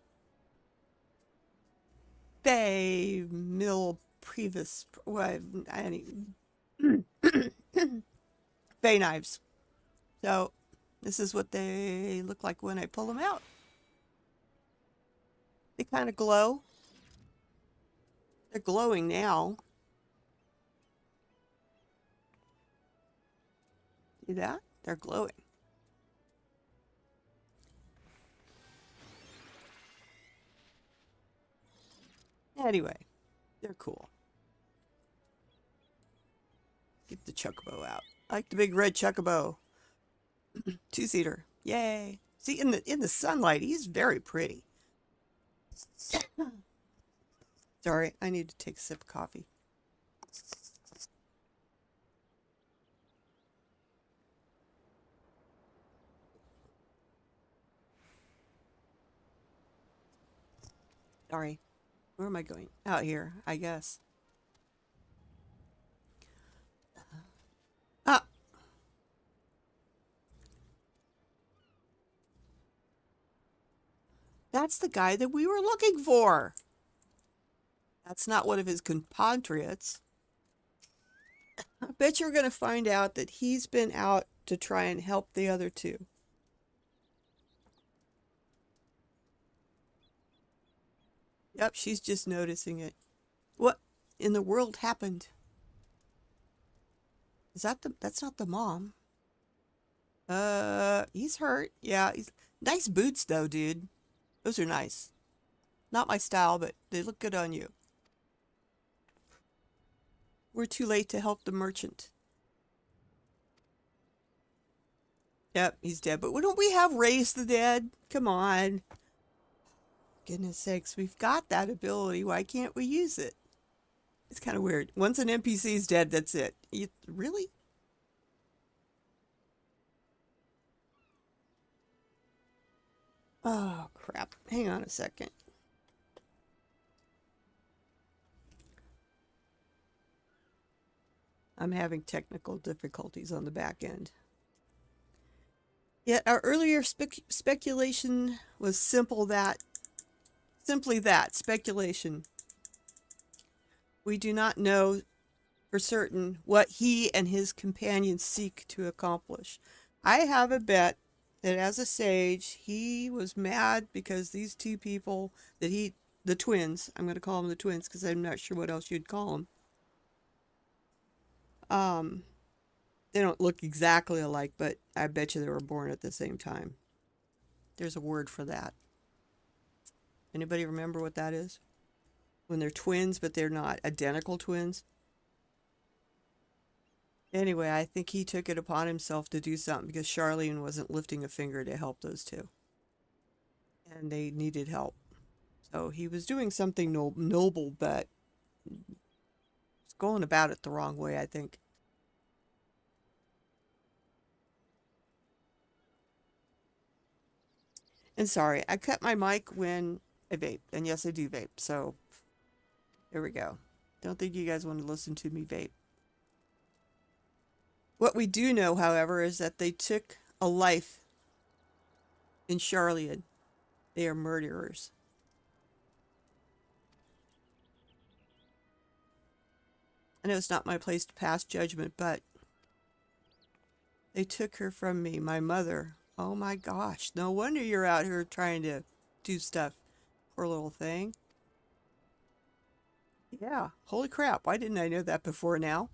Bay Mill Previs... What? Bay knives. So, this is what they look like when I pull them out. They kind of glow. They're glowing now. See that? They're glowing. Anyway, they're cool. Get the chocobo out. I like the big red chocobo. Two-seater. Yay. See, in the sunlight, he's very pretty. Sorry, I need to take a sip of coffee. Sorry. Where am I going? Out here, I guess. Ah, that's the guy that we were looking for. That's not one of his compatriots. I bet you're going to find out that he's been out to try and help the other two. Yep, she's just noticing it. What in the world happened? Is that that's not the mom. He's hurt. Yeah, he's nice boots though, dude. Those are nice. Not my style, but they look good on you. We're too late to help the merchant. Yep, he's dead. But don't we have Raise the Dead? Come on. Goodness sakes, we've got that ability. Why can't we use it? It's kind of weird. Once an NPC's dead, that's it. Really? Oh, crap. Hang on a second. I'm having technical difficulties on the back end. Yet our earlier speculation was simply that, speculation. We do not know for certain what he and his companions seek to accomplish. I have a bet that as a sage, he was mad because these two people the twins, I'm going to call them the twins because I'm not sure what else you'd call them. They don't look exactly alike, but I bet you they were born at the same time. There's a word for that. Anybody remember what that is? When they're twins, but they're not identical twins? Anyway, I think he took it upon himself to do something because Charlene wasn't lifting a finger to help those two. And they needed help. So he was doing something noble, but was going about it the wrong way, I think. And sorry, I cut my mic when I vape. And yes, I do vape. So there we go. Don't think you guys want to listen to me vape. What we do know, however, is that they took a life in Charlian. They are murderers. I know it's not my place to pass judgment, but they took her from me, my mother. Oh my gosh, no wonder you're out here trying to do stuff. Poor little thing. Yeah, holy crap, why didn't I know that before now?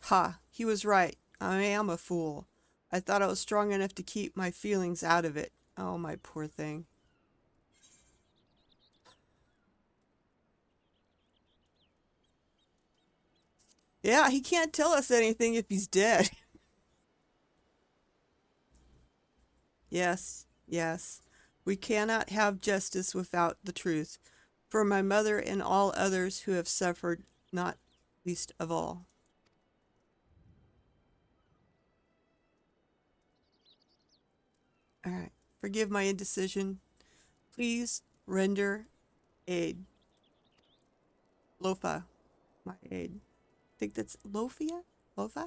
Ha, he was right. I am a fool. I thought I was strong enough to keep my feelings out of it. Oh, my poor thing. Yeah, he can't tell us anything if he's dead. Yes, yes. We cannot have justice without the truth. For my mother and all others who have suffered, not least of all. All right. Forgive my indecision. Please render aid. Lofa, my aid. I think that's Lofia? Lofa?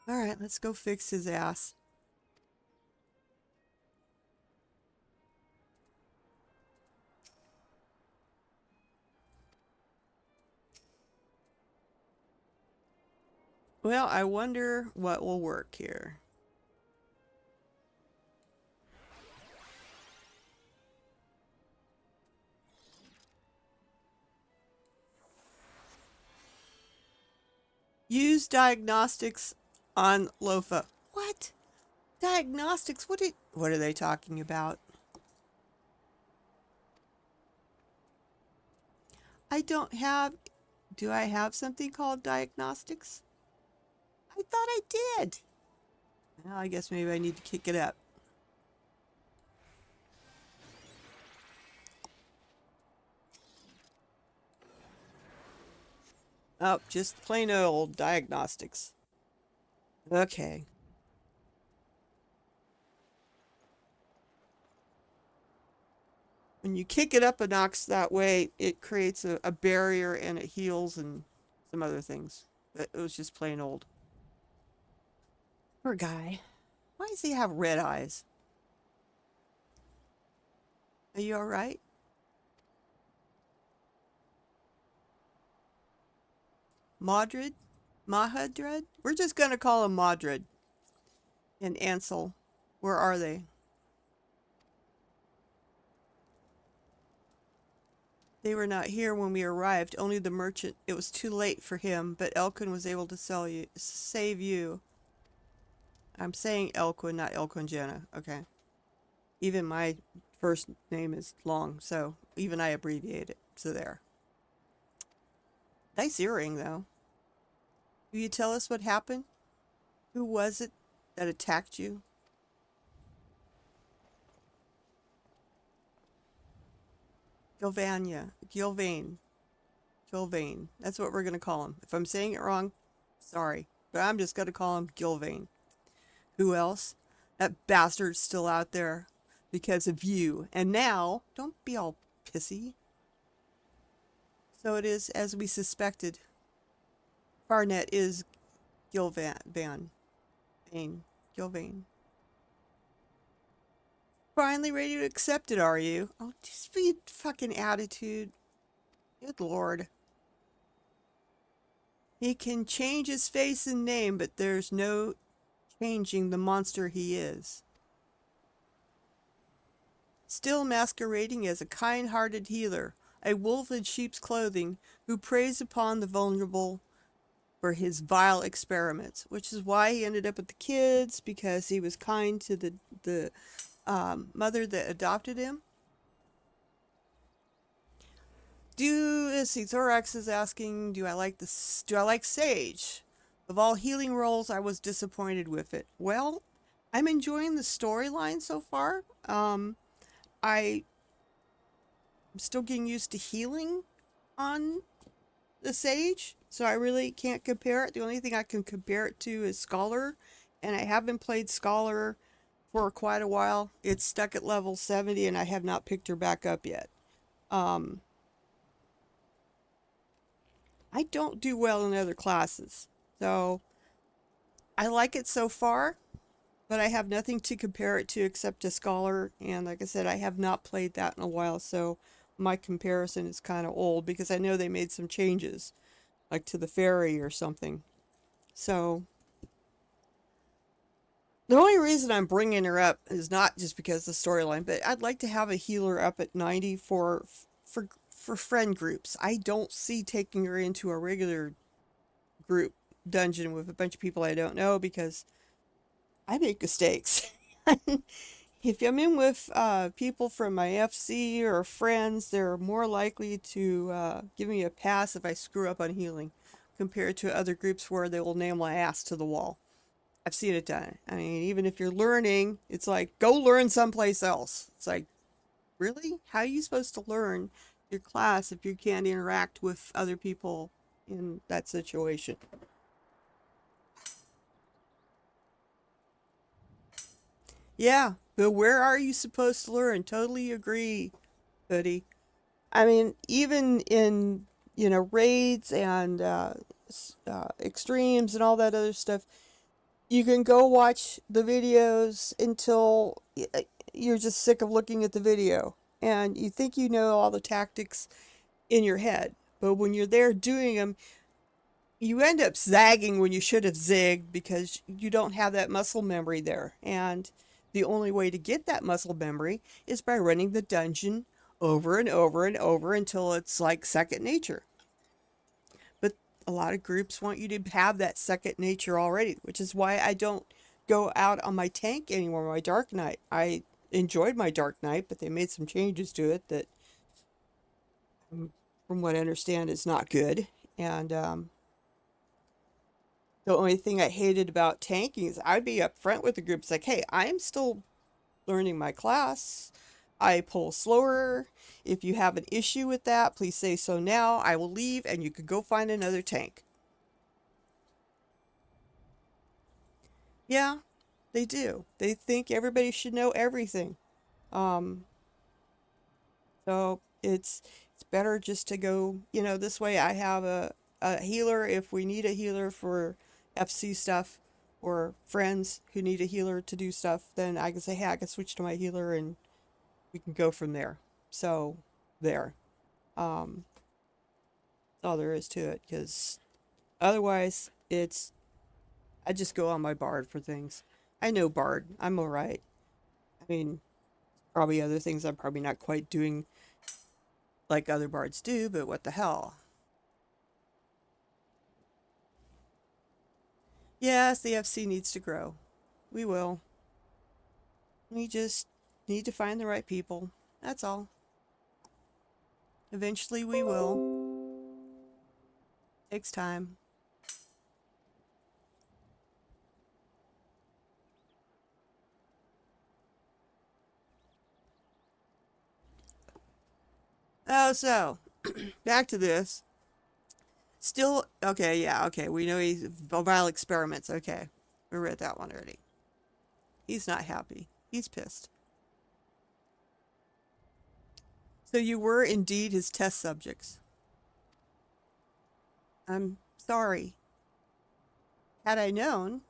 All right, let's go fix his ass. Well, I wonder what will work here. Use diagnostics on Lofa. What? Diagnostics? What are they talking about? I don't have, do I have something called diagnostics? I thought I did. Well, I guess maybe I need to kick it up. Oh, just plain old diagnostics. Okay. When you kick it up a notch that way, it creates a barrier and it heals and some other things. But it was just plain old. Poor guy. Why does he have red eyes? Are you all right? Modred? Mahadred? We're just going to call him Modred. And Ansel. Where are they? They were not here when we arrived, only the merchant. It was too late for him, but Elkin was able to save you. I'm saying Elquin, not Elquinjana. Okay. Even my first name is long, so even I abbreviate it. So there. Nice earring, though. Will you tell us what happened? Who was it that attacked you? Gilvania. Gilvain. Gilvain. That's what we're going to call him. If I'm saying it wrong, sorry. But I'm just going to call him Gilvain. Who else? That bastard's still out there because of you. And now, don't be all pissy. So it is as we suspected. Farnet is Gilvain. Gilvain. Finally ready to accept it, are you? Oh, just be fucking attitude. Good lord. He can change his face and name, but there's no changing the monster he is. Still masquerading as a kind-hearted healer, a wolf in sheep's clothing, who preys upon the vulnerable for his vile experiments, which is why he ended up with the kids, because he was kind to the mother that adopted him. Let's see, Thorax is asking, do I like Sage? Of all healing roles, I was disappointed with it. Well, I'm enjoying the storyline so far. I'm still getting used to healing on the Sage, so I really can't compare it. The only thing I can compare it to is Scholar, and I haven't played Scholar for quite a while. It's stuck at level 70, and I have not picked her back up yet. I don't do well in other classes, so I like it so far, but I have nothing to compare it to except a Scholar, and like I said, I have not played that in a while, so my comparison is kind of old because I know they made some changes, like to the fairy or something. So the only reason I'm bringing her up is not just because of the storyline, but I'd like to have a healer up at 90 for friend groups. I don't see taking her into a regular group dungeon with a bunch of people I don't know because I make mistakes. If I'm in with people from my FC or friends, they're more likely to give me a pass if I screw up on healing compared to other groups where they will nail my ass to the wall. I've seen it done. I mean, even if you're learning, it's like, go learn someplace else. It's like, really? How are you supposed to learn your class if you can't interact with other people in that situation? Yeah, but where are you supposed to learn? Totally agree, Hoodie. I mean, even in, raids and extremes and all that other stuff, you can go watch the videos until you're just sick of looking at the video. And you think you know all the tactics in your head. But when you're there doing them, you end up zagging when you should have zigged because you don't have that muscle memory there. And the only way to get that muscle memory is by running the dungeon over and over and over until it's like second nature. But a lot of groups want you to have that second nature already, which is why I don't go out on my tank anymore, my Dark Knight. I enjoyed my Dark Knight, but they made some changes to it that from what I understand, is not good. And the only thing I hated about tanking is I'd be upfront with the groups like, hey, I'm still learning my class. I pull slower. If you have an issue with that, please say so now. I will leave and you can go find another tank. Yeah, they do. They think everybody should know everything. Um, so it's better just to go, this way I have a healer if we need a healer for FC stuff or friends who need a healer to do stuff, then I can say, hey, I can switch to my healer and we can go from there. So there. Um, that's all there is to it because otherwise I just go on my Bard for things. I know Bard. I'm all right. I mean, probably other things I'm probably not quite doing like other bards do, but what the hell. Yes, the FC needs to grow. We will. We just need to find the right people. That's all. Eventually we will. Takes time. Oh, so back to this. Still, okay, yeah, okay. We know he's vile experiments. Okay, we read that one already. He's not happy. He's pissed. So you were indeed his test subjects. I'm sorry. Had I known,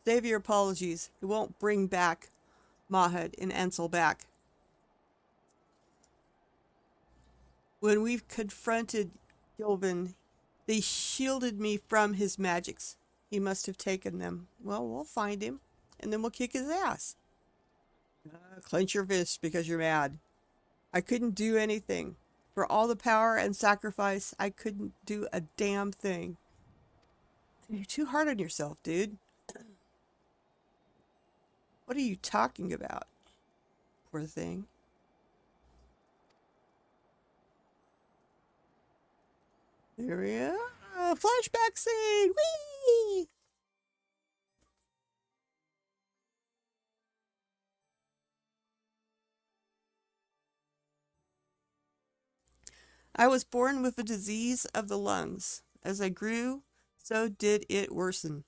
save your apologies. It won't bring back Mahad and Ansel back. When we've confronted Gilvin, they shielded me from his magics. He must have taken them. Well, we'll find him, and then we'll kick his ass. Clench your fist because you're mad. I couldn't do anything. For all the power and sacrifice, I couldn't do a damn thing. You're too hard on yourself, dude. What are you talking about? Poor thing. There we are. Flashback scene! Whee! I was born with a disease of the lungs. As I grew, so did it worsen,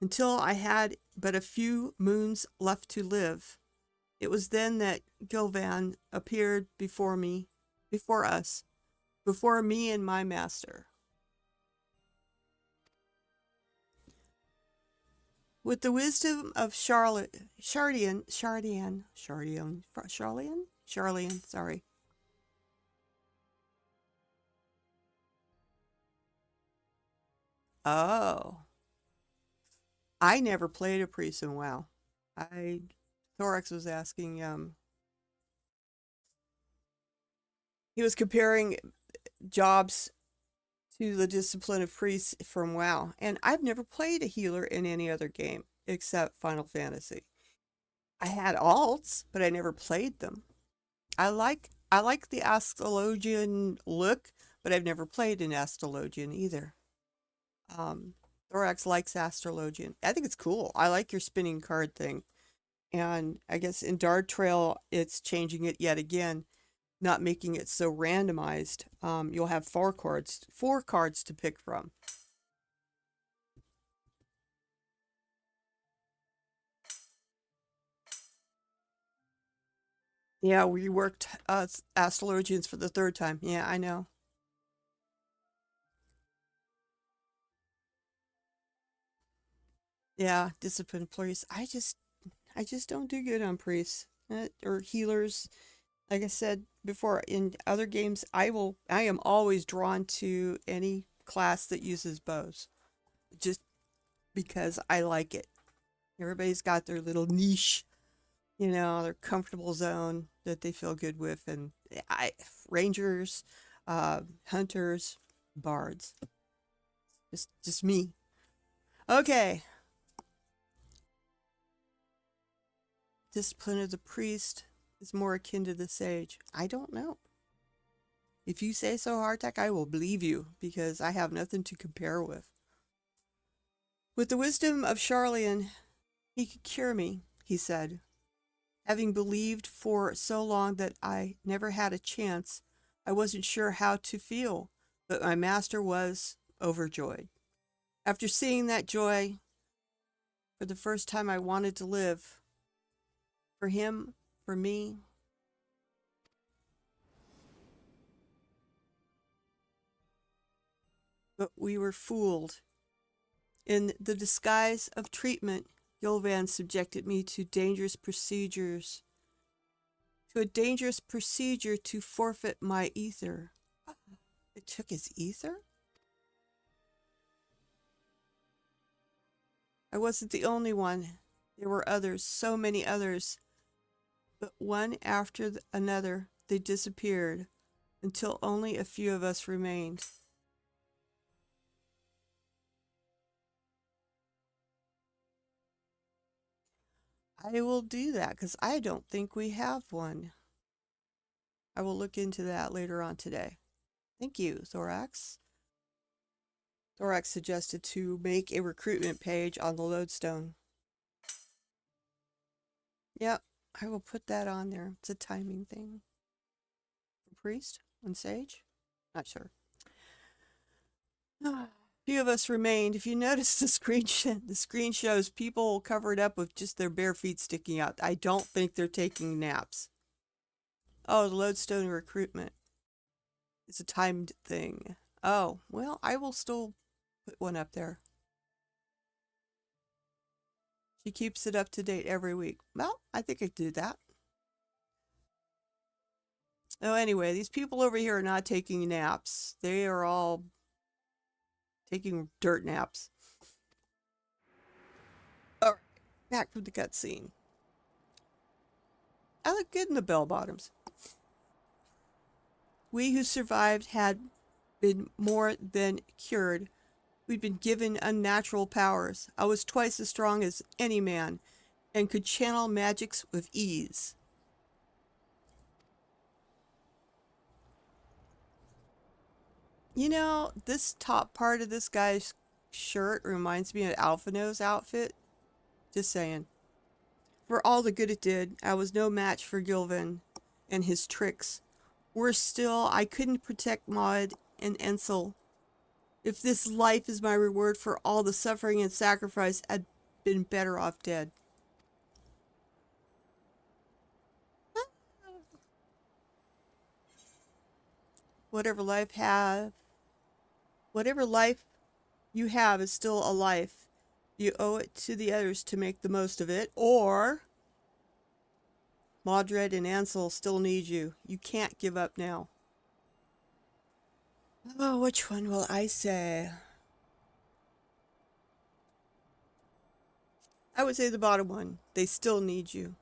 until I had but a few moons left to live. It was then that Gilvan appeared before us, before me and my master. With the wisdom of Charlian, sorry. Oh, I never played a priest in WoW. Thorax was asking, he was comparing jobs to the discipline of priests from WoW, and I've never played a healer in any other game except Final Fantasy. I had alts, but I never played them. I like the astrologian look, but I've never played an astrologian either. Um, Thorax likes astrologian. I think it's cool. I like your spinning card thing. And I guess in Dart Trail, it's changing it yet again, not making it so randomized. You'll have four cards to pick from. Yeah, we worked astrologians for the third time. Yeah, I know. Yeah, disciplined priests. I just don't do good on priests or healers. Like I said before, in other games, I am always drawn to any class that uses bows, just because I like it. Everybody's got their little niche, their comfortable zone that they feel good with, and I rangers, hunters, bards, just me. Okay, discipline of the priest. is more akin to the sage? I don't know. If you say so, Hardtack, I will believe you, because I have nothing to compare with. With the wisdom of Charlian, he could cure me, he said. Having believed for so long that I never had a chance, I wasn't sure how to feel, but my master was overjoyed. After seeing that joy, for the first time I wanted to live. For him, for me. But we were fooled. In the disguise of treatment, Gilvan subjected me to dangerous procedures. To a dangerous procedure to forfeit my ether. It took his ether? I wasn't the only one. There were others, so many others. But one after another, they disappeared, until only a few of us remained. I will do that, because I don't think we have one. I will look into that later on today. Thank you, Thorax. Thorax suggested to make a recruitment page on the lodestone. Yep, I will put that on there. It's a timing thing. Priest and sage? Not sure. Few of us remained. If you notice the screen shows people covered up with just their bare feet sticking out. I don't think they're taking naps. Oh, the lodestone recruitment. It's a timed thing. Oh, well, I will still put one up there. She keeps it up to date every week. Well, I think I could do that. Oh, anyway, these people over here are not taking naps. They are all taking dirt naps. All right, back from the cutscene. I look good in the bell bottoms. We who survived had been more than cured. We'd been given unnatural powers. I was twice as strong as any man and could channel magics with ease. You know, this top part of this guy's shirt reminds me of Alphino's outfit. Just saying. For all the good it did, I was no match for Gilvan and his tricks. Worse still, I couldn't protect Maud and Ensel. If this life is my reward for all the suffering and sacrifice, I'd been better off dead. Whatever life you have is still a life. You owe it to the others to make the most of it, or Modred and Ansel still need you. You can't give up now. Oh, which one will I say? I would say the bottom one. They still need you.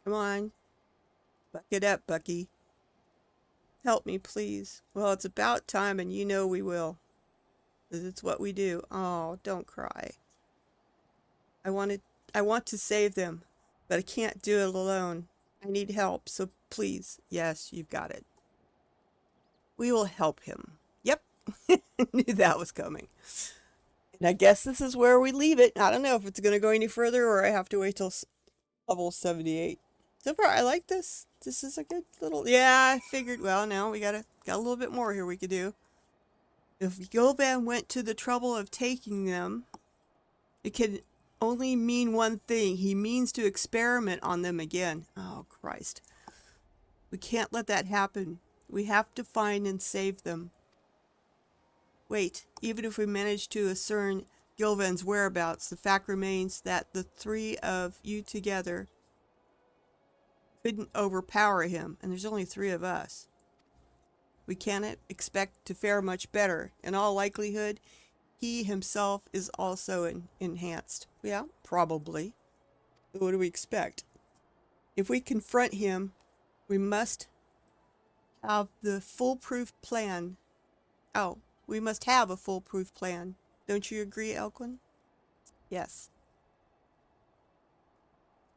Come on. Buck it up, Bucky. Help me, please. Well, it's about time, and you know we will. 'Cause it's what we do. Oh, don't cry. I want to save them, but I can't do it alone. I need help, so please. Yes, you've got it. We will help him. Yep. Knew that was coming. And I guess this is where we leave it. I don't know if it's going to go any further or I have to wait till level 78. So far, I like this. This is a good little... Yeah, I figured, well, now we got a little bit more here we could do. If Gilvan went to the trouble of taking them, it can only mean one thing. He means to experiment on them again. Oh, Christ. We can't let that happen. We have to find and save them. Wait, even if we manage to discern Gilvan's whereabouts, the fact remains that the three of you together couldn't overpower him, and there's only three of us. We cannot expect to fare much better. In all likelihood, he himself is also enhanced. Yeah, probably. What do we expect? If we confront him, we must have the foolproof plan. Oh, we must have a foolproof plan. Don't you agree, Elquin? Yes.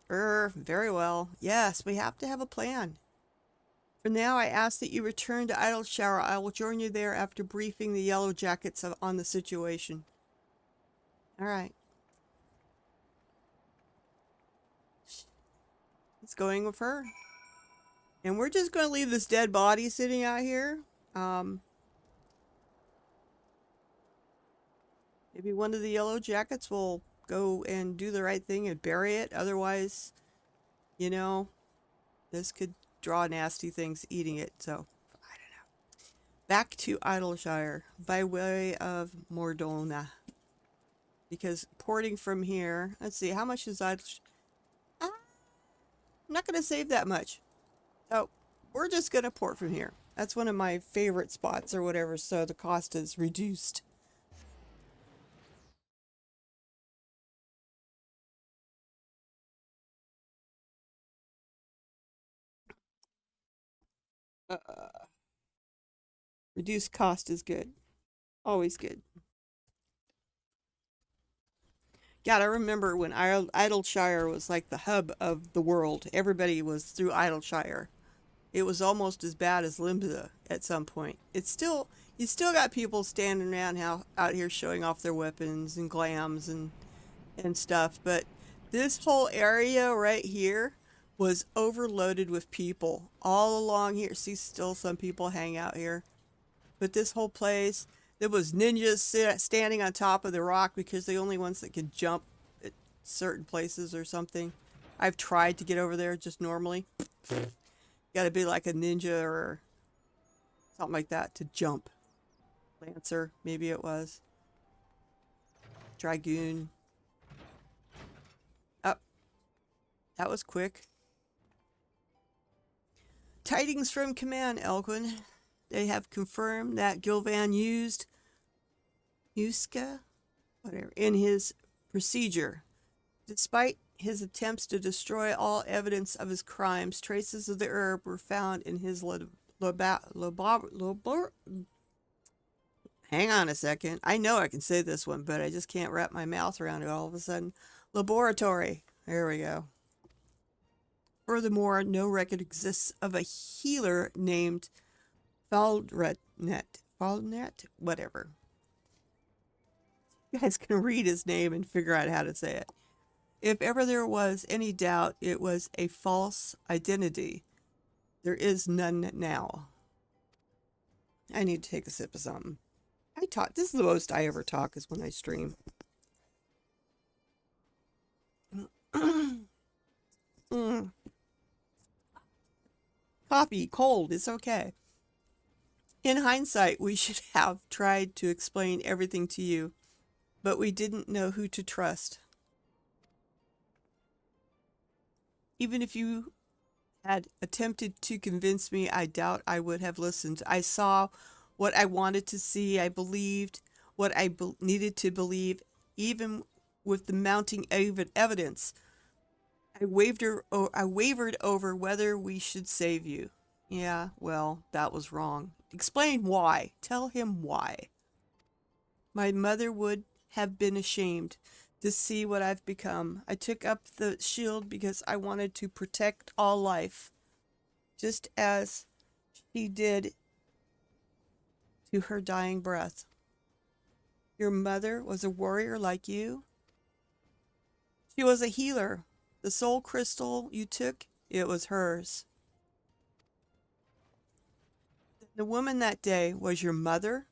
Very well. Yes, we have to have a plan. For now, I ask that you return to Idleshire. I will join you there after briefing the Yellow Jackets on the situation. All right. It's going with her. And we're just going to leave this dead body sitting out here. Maybe one of the Yellow Jackets will go and do the right thing and bury it. Otherwise, you know, this could draw nasty things eating it. So, I don't know. Back to Idleshire by way of Mordona. Because porting from here, let's see, how much is Idleshire? I'm not going to save that much. So, we're just going to port from here. That's one of my favorite spots or whatever, so the cost is reduced. Reduced cost is good. Always good. God, I remember when Idleshire was like the hub of the world. Everybody was through Idleshire. It was almost as bad as Limsa at some point. You still got people standing around out here showing off their weapons and glams and stuff, but this whole area right here was overloaded with people all along here. See, still some people hang out here. But this whole place, there was ninjas standing on top of the rock because they're the only ones that could jump at certain places or something. I've tried to get over there just normally. Got to be like a ninja or something like that to jump. Lancer, maybe it was. Dragoon. Oh, that was quick. Tidings from command, Elquin. They have confirmed that Gilvan used Yuska, whatever, in his procedure. Despite his attempts to destroy all evidence of his crimes, traces of the herb were found in his hang on a second. I know I can say this one, but I just can't wrap my mouth around it all of a sudden. Laboratory. There we go. Furthermore, no record exists of a healer named Faldnet, whatever. You guys can read his name and figure out how to say it. If ever there was any doubt, it was a false identity. There is none now. I need to take a sip of something. This is the most I ever talk is when I stream. Coffee, cold, it's okay. In hindsight, we should have tried to explain everything to you, but we didn't know who to trust. Even if you had attempted to convince me, I doubt I would have listened. I saw what I wanted to see. I believed what I needed to believe, even with the mounting evidence. I wavered over whether we should save you. Yeah, well, that was wrong. Explain why. Tell him why. My mother would have been ashamed to see what I've become. I took up the shield because I wanted to protect all life, just as she did to her dying breath. Your mother was a warrior like you? She was a healer. The soul crystal you took, it was hers. The woman that day was your mother?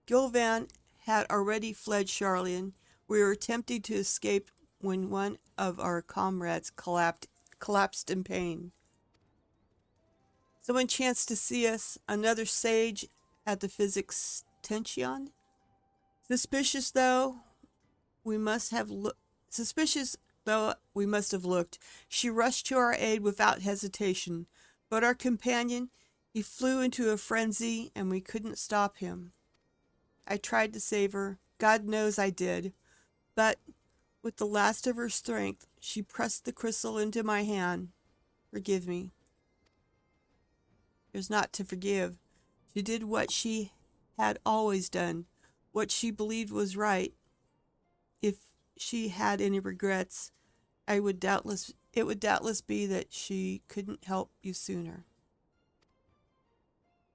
Gilvan had already fled Charlian. We were attempting to escape when one of our comrades collapsed in pain. Someone chanced to see us, another sage at the physics tension. Suspicious though we must have looked, she rushed to our aid without hesitation. But our companion, he flew into a frenzy and we couldn't stop him. I tried to save her. God knows I did. But with the last of her strength, she pressed the crystal into my hand. Forgive me. There's not to forgive. She did what she had always done, what she believed was right. If she had any regrets, it would doubtless be that she couldn't help you sooner.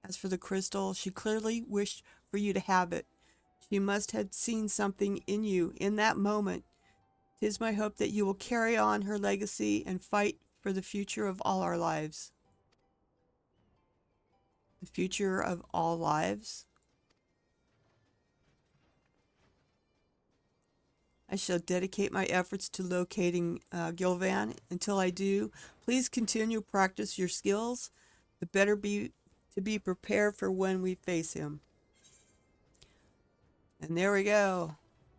As for the crystal, she clearly wished for you to have it. She must have seen something in you in that moment. 'Tis my hope that you will carry on her legacy and fight for the future of all our lives. The future of all lives? I shall dedicate my efforts to locating Gilvan. Until I do, please continue to practice your skills. The better be to be prepared for when we face him. And there we go.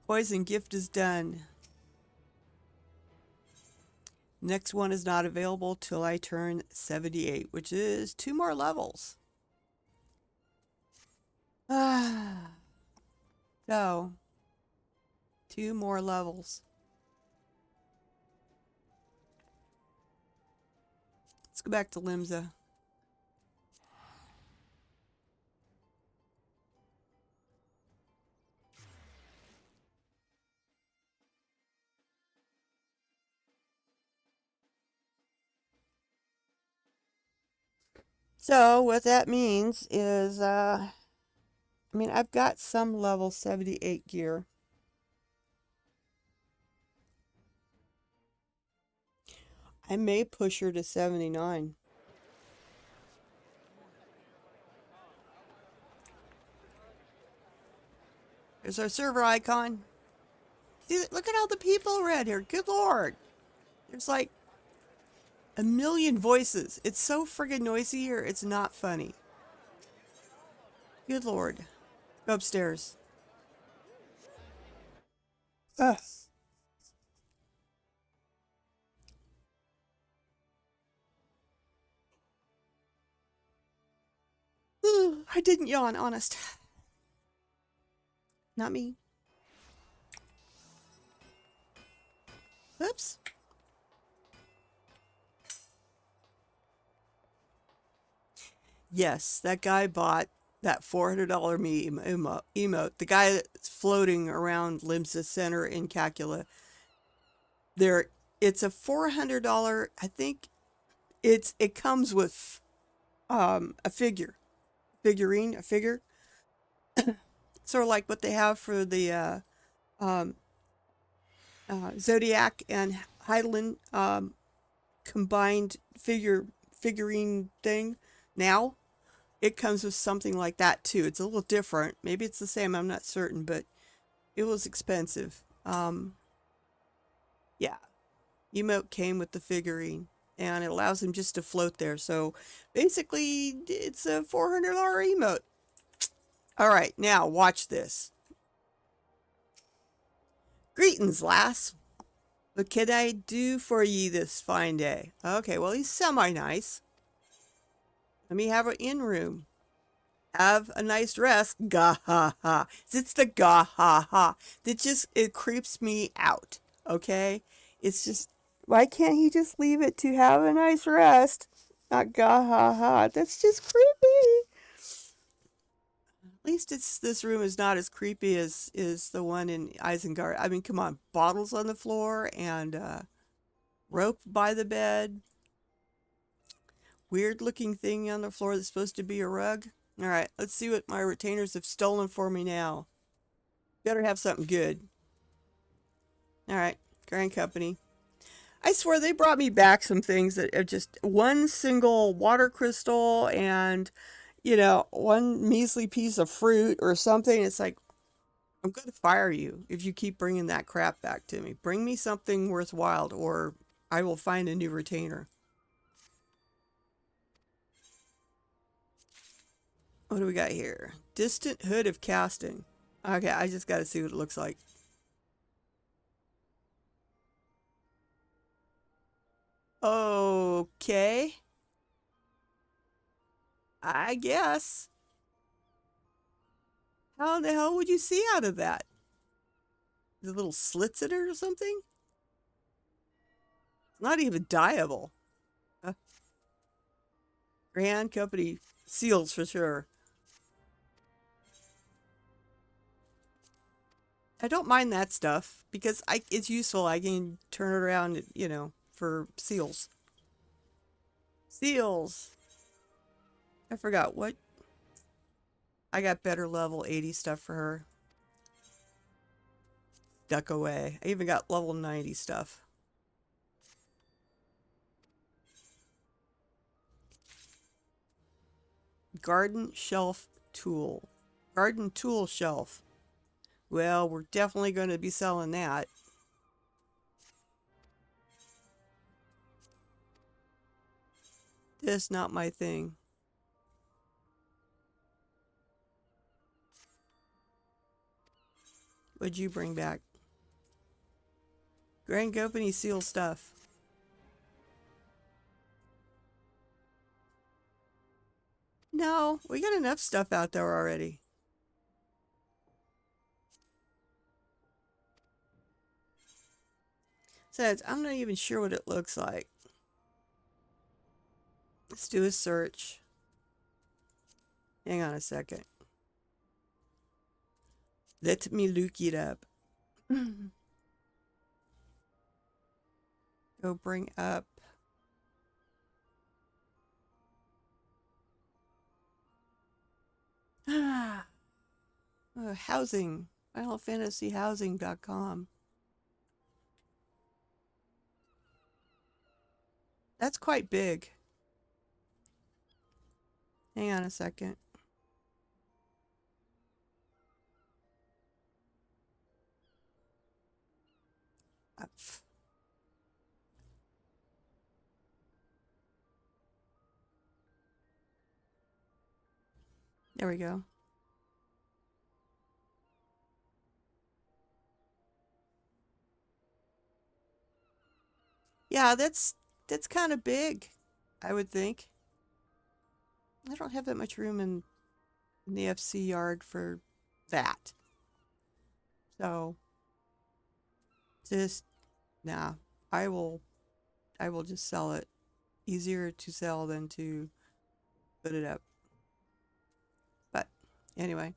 Poison gift is done. Next one is not available till I turn 78, which is 2 more levels. So, 2 more levels. Let's go back to Limsa. So what that means is, I've got some level 78 gear. I may push her to 79. There's our server icon. See, look at all the people around here. Good Lord. There's like a million voices. It's so friggin' noisy here, it's not funny. Good Lord. Go upstairs. Ugh. I didn't yawn, honest. Not me. Oops. Yes, that guy bought that $400 emote. The guy that's floating around Limsa Center in Calcula. It's a $400. I think it comes with a figure, a figure, sort of like what they have for the Zodiac and Heidelin combined figurine thing. Now it comes with something like that too. It's a little different. Maybe it's the same. I'm not certain, but it was expensive. Yeah, emote came with the figurine, and it allows him just to float there. So basically, it's a $400 emote. All right, now watch this. Greetings, lass. What can I do for ye this fine day? Okay, well, he's semi-nice. Let me have an in-room. Have a nice rest. Gah ha ha. It's the gah ha ha it creeps me out. Okay? It's just, why can't he just leave it to have a nice rest? Not gah ha ha. That's just creepy. At least this room is not as creepy as is the one in Isengard. I mean, come on, bottles on the floor and rope by the bed. Weird looking thing on the floor that's supposed to be a rug. All right, let's see what my retainers have stolen for me now. Better have something good. All right, Grand Company. I swear they brought me back some things that are just one single water crystal and, one measly piece of fruit or something. It's like, I'm going to fire you if you keep bringing that crap back to me. Bring me something worthwhile or I will find a new retainer. What do we got here? Distant hood of casting. Okay, I just got to see what it looks like. Okay. I guess. How the hell would you see out of that? The little slits in it or something? It's not even dyeable. Grand Company seals for sure. I don't mind that stuff because it's useful. I can turn it around, you know, for seals. Seals. I forgot what. I got better level 80 stuff for her. Duck away. I even got level 90 stuff. Garden shelf tool. Garden tool shelf. Well, we're definitely going to be selling that. This not my thing. What'd you bring back? Grand Company seal stuff. No, we got enough stuff out there already. Says, I'm not even sure what it looks like. Let's do a search. Hang on a second. Let me look it up. Go bring up. Housing. Final Fantasy Housing.com. That's quite big. Hang on a second. There we go. Yeah, that's kind of big, I would think. I don't have that much room in the FC yard for that. So just nah, I will just sell it. Easier to sell than to put it up. But anyway,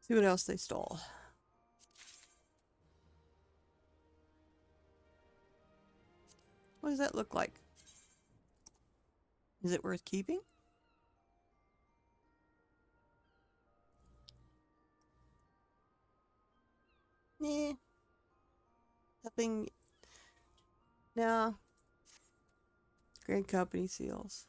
see what else they stole. What does that look like? Is it worth keeping? Nah. Nothing. No. Grand Company seals.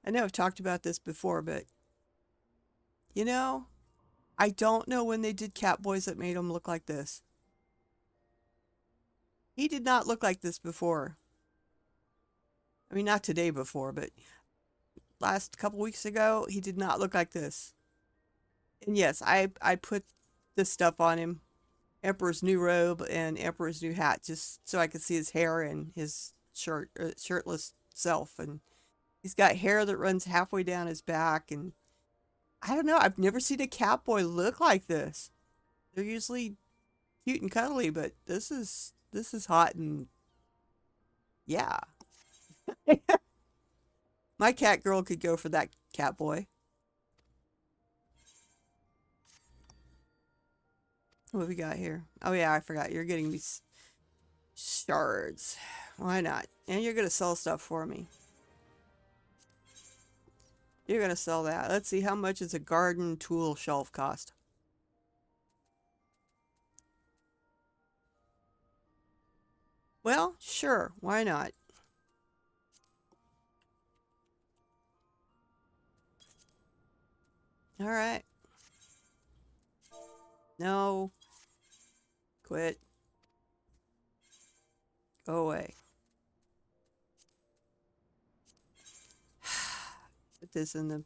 I know I've talked about this before, but you know, I don't know when they did Catboys that made him look like this. He did not look like this before. I mean, not today before, but last couple weeks ago, he did not look like this. And yes, I put this stuff on him. Emperor's new robe and Emperor's new hat, just so I could see his hair and his shirtless self. And he's got hair that runs halfway down his back. And I don't know, I've never seen a Catboy look like this. They're usually cute and cuddly, but this is hot and yeah. My cat girl could go for that Catboy. What we got here? Oh yeah, I forgot. You're getting these shards. Why not? And you're gonna sell stuff for me. You're gonna sell that. Let's see, how much does a garden tool shelf cost? Well, sure. Why not? All right. No. Quit. Go away. Put this in the...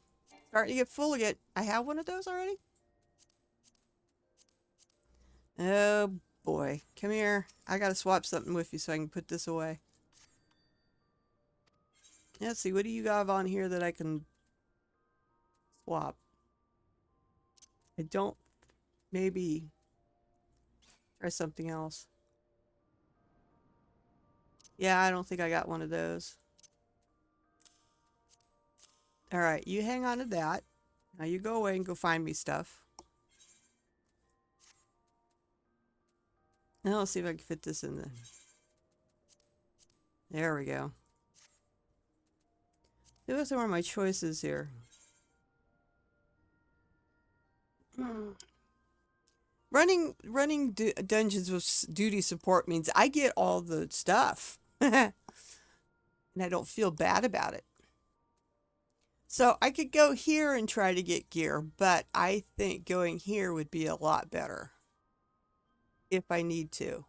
Starting to get full again. I have one of those already? Oh boy. Come here. I gotta swap something with you so I can put this away. Let's see. What do you have on here that I can swap? I don't... Maybe... Or something else. Yeah, I don't think I got one of those. Alright, you hang on to that. Now you go away and go find me stuff. Now let's see if I can fit this in the... There we go. Those are my choices here. Running dungeons with duty support means I get all the stuff. And I don't feel bad about it. So I could go here and try to get gear, but I think going here would be a lot better. If I need to.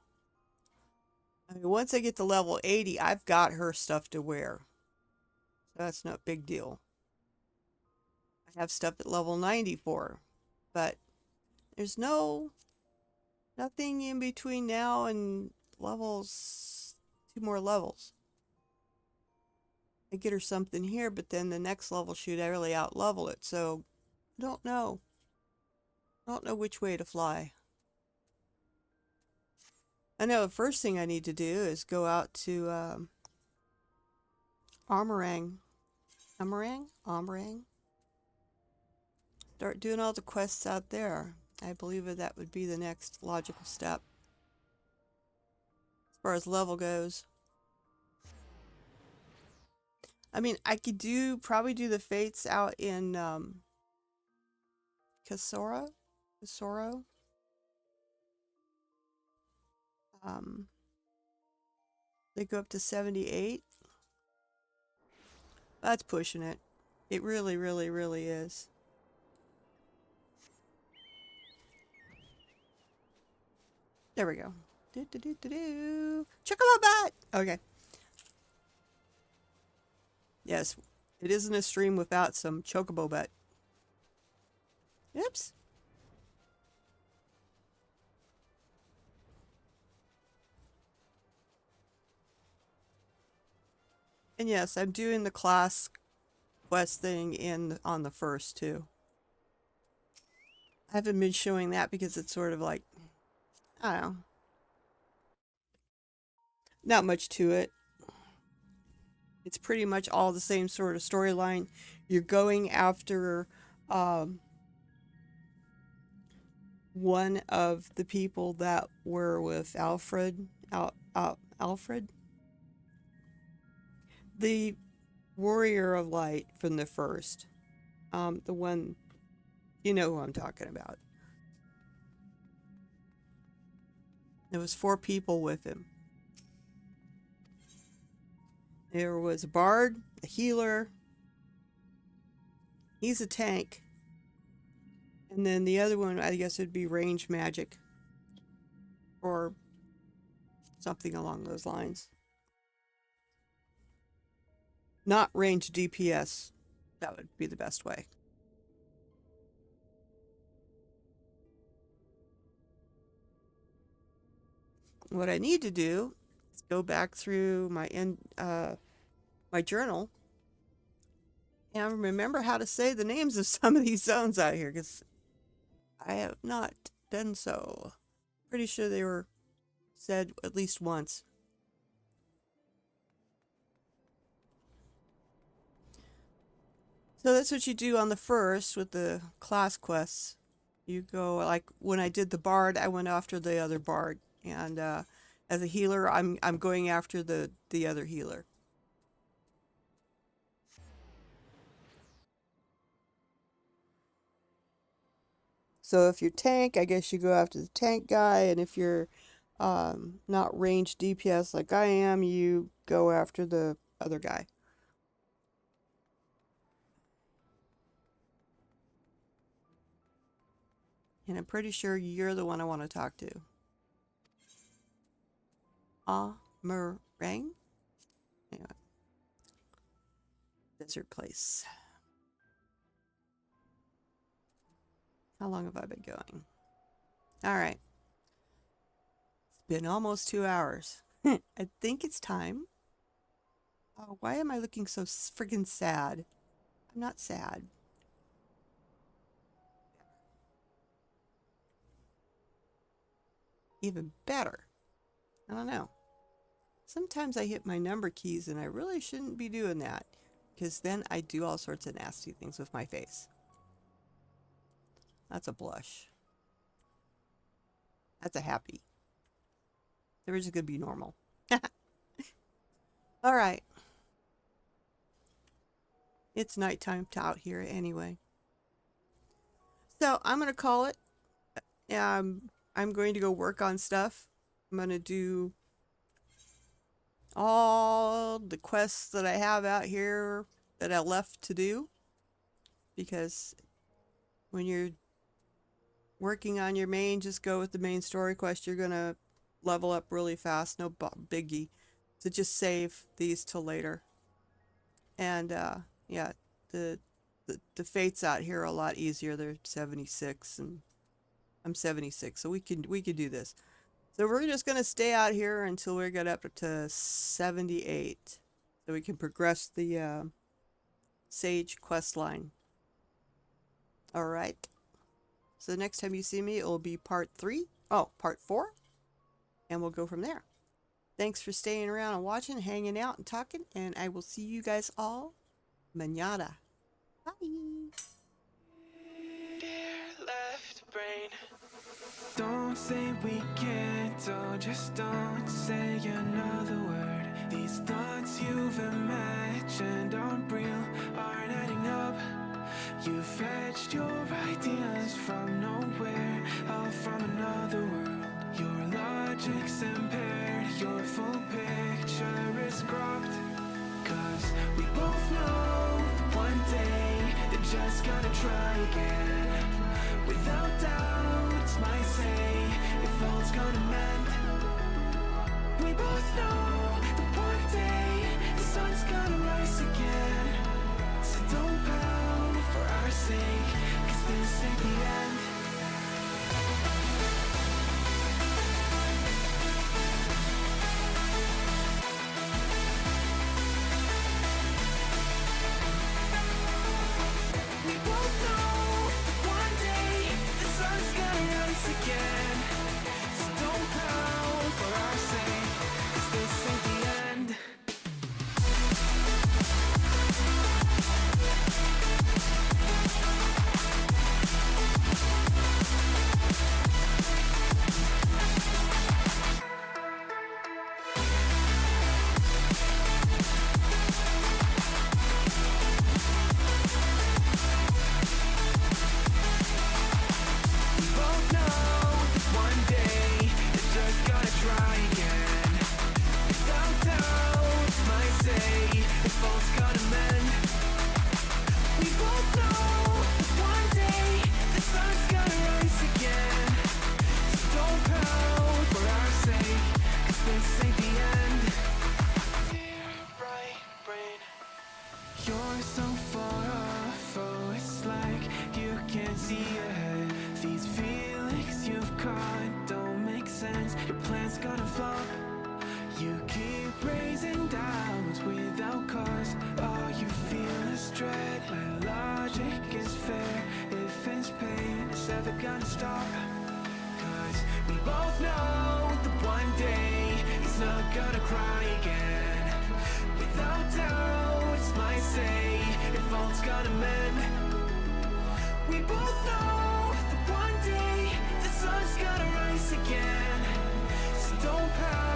I mean, once I get to level 80, I've got her stuff to wear. So that's no big deal. I have stuff at level 94, but there's nothing in between now and levels, 2 more levels. I get her something here, but then the next level should really out-level it, so I don't know. I don't know which way to fly. I know the first thing I need to do is go out to Amarang. Start doing all the quests out there. I believe that would be the next logical step. As far as level goes. I mean, I could probably do the fates out in Casoro. They go up to 78. That's pushing it. It really, really, really is. There we go. Chocolate bat! Okay. Yes, it isn't a stream without some chocobo bat. Oops. And yes, I'm doing the class quest thing on the first too. I haven't been showing that because it's sort of like, I don't know, not much to it. It's pretty much all the same sort of storyline. You're going after one of the people that were with Alfred. Alfred? The Warrior of Light from the first. The one, you know who I'm talking about. There was 4 people with him. There was a bard, a healer. He's a tank. And then the other one, I guess, would be range magic. Or something along those lines. Not range DPS. That would be the best way. What I need to do is go back through my journal and remember how to say the names of some of these zones out here, because I have not done so. Pretty sure they were said at least once. So that's what you do on the first with the class quests. You go, like when I did the bard, I went after the other bard, and as a healer, I'm going after the other healer. So if you're tank, I guess you go after the tank guy, and if you're not range DPS like I am, you go after the other guy. And I'm pretty sure you're the one I want to talk to. Meringue? Anyway. Desert place. How long have I been going? Alright. It's been almost 2 hours. I think it's time. Oh, why am I looking so freaking sad? I'm not sad. even better. I don't know. Sometimes I hit my number keys and I really shouldn't be doing that because then I do all sorts of nasty things with my face. That's a blush. That's a happy. They're just going to be normal. All right. It's nighttime out here anyway. So I'm going to call it. I'm going to go work on stuff. I'm going to do all the quests that I have out here that I left to do. Because when you're working on your main, just go with the main story quest. You're going to level up really fast. No biggie. So just save these till later. And yeah, the fates out here are a lot easier. They're 76 and I'm 76, so we can do this. So we're just gonna stay out here until we get up to 78, so we can progress the Sage quest line. All right. So the next time you see me, it will be part 4, and we'll go from there. Thanks for staying around and watching, hanging out, and talking, and I will see you guys all mañana. Bye. Dear left brain, don't say we can't, oh, just don't say another word. These thoughts you've imagined aren't real, aren't adding up. You fetched your ideas from nowhere, all from another world. Your logic's impaired, your full picture is cropped. Cause we both know one day they're just gonna try again. Without doubt, might say if all's gonna mend. We both know that one day the sun's gonna rise again. So don't pout for our sake, cause this ain't the end. You're so far off, oh, it's like you can't see ahead. These feelings you've caught don't make sense, your plan's gonna flop. You keep raising doubts without cause, all you feel is dread. My logic is fair, if it's pain, it's ever gonna stop. Cause we both know that one day he's not gonna cry again. Without doubt, might say if all's gonna mend. We both know that one day the sun's gonna rise again. So don't pout.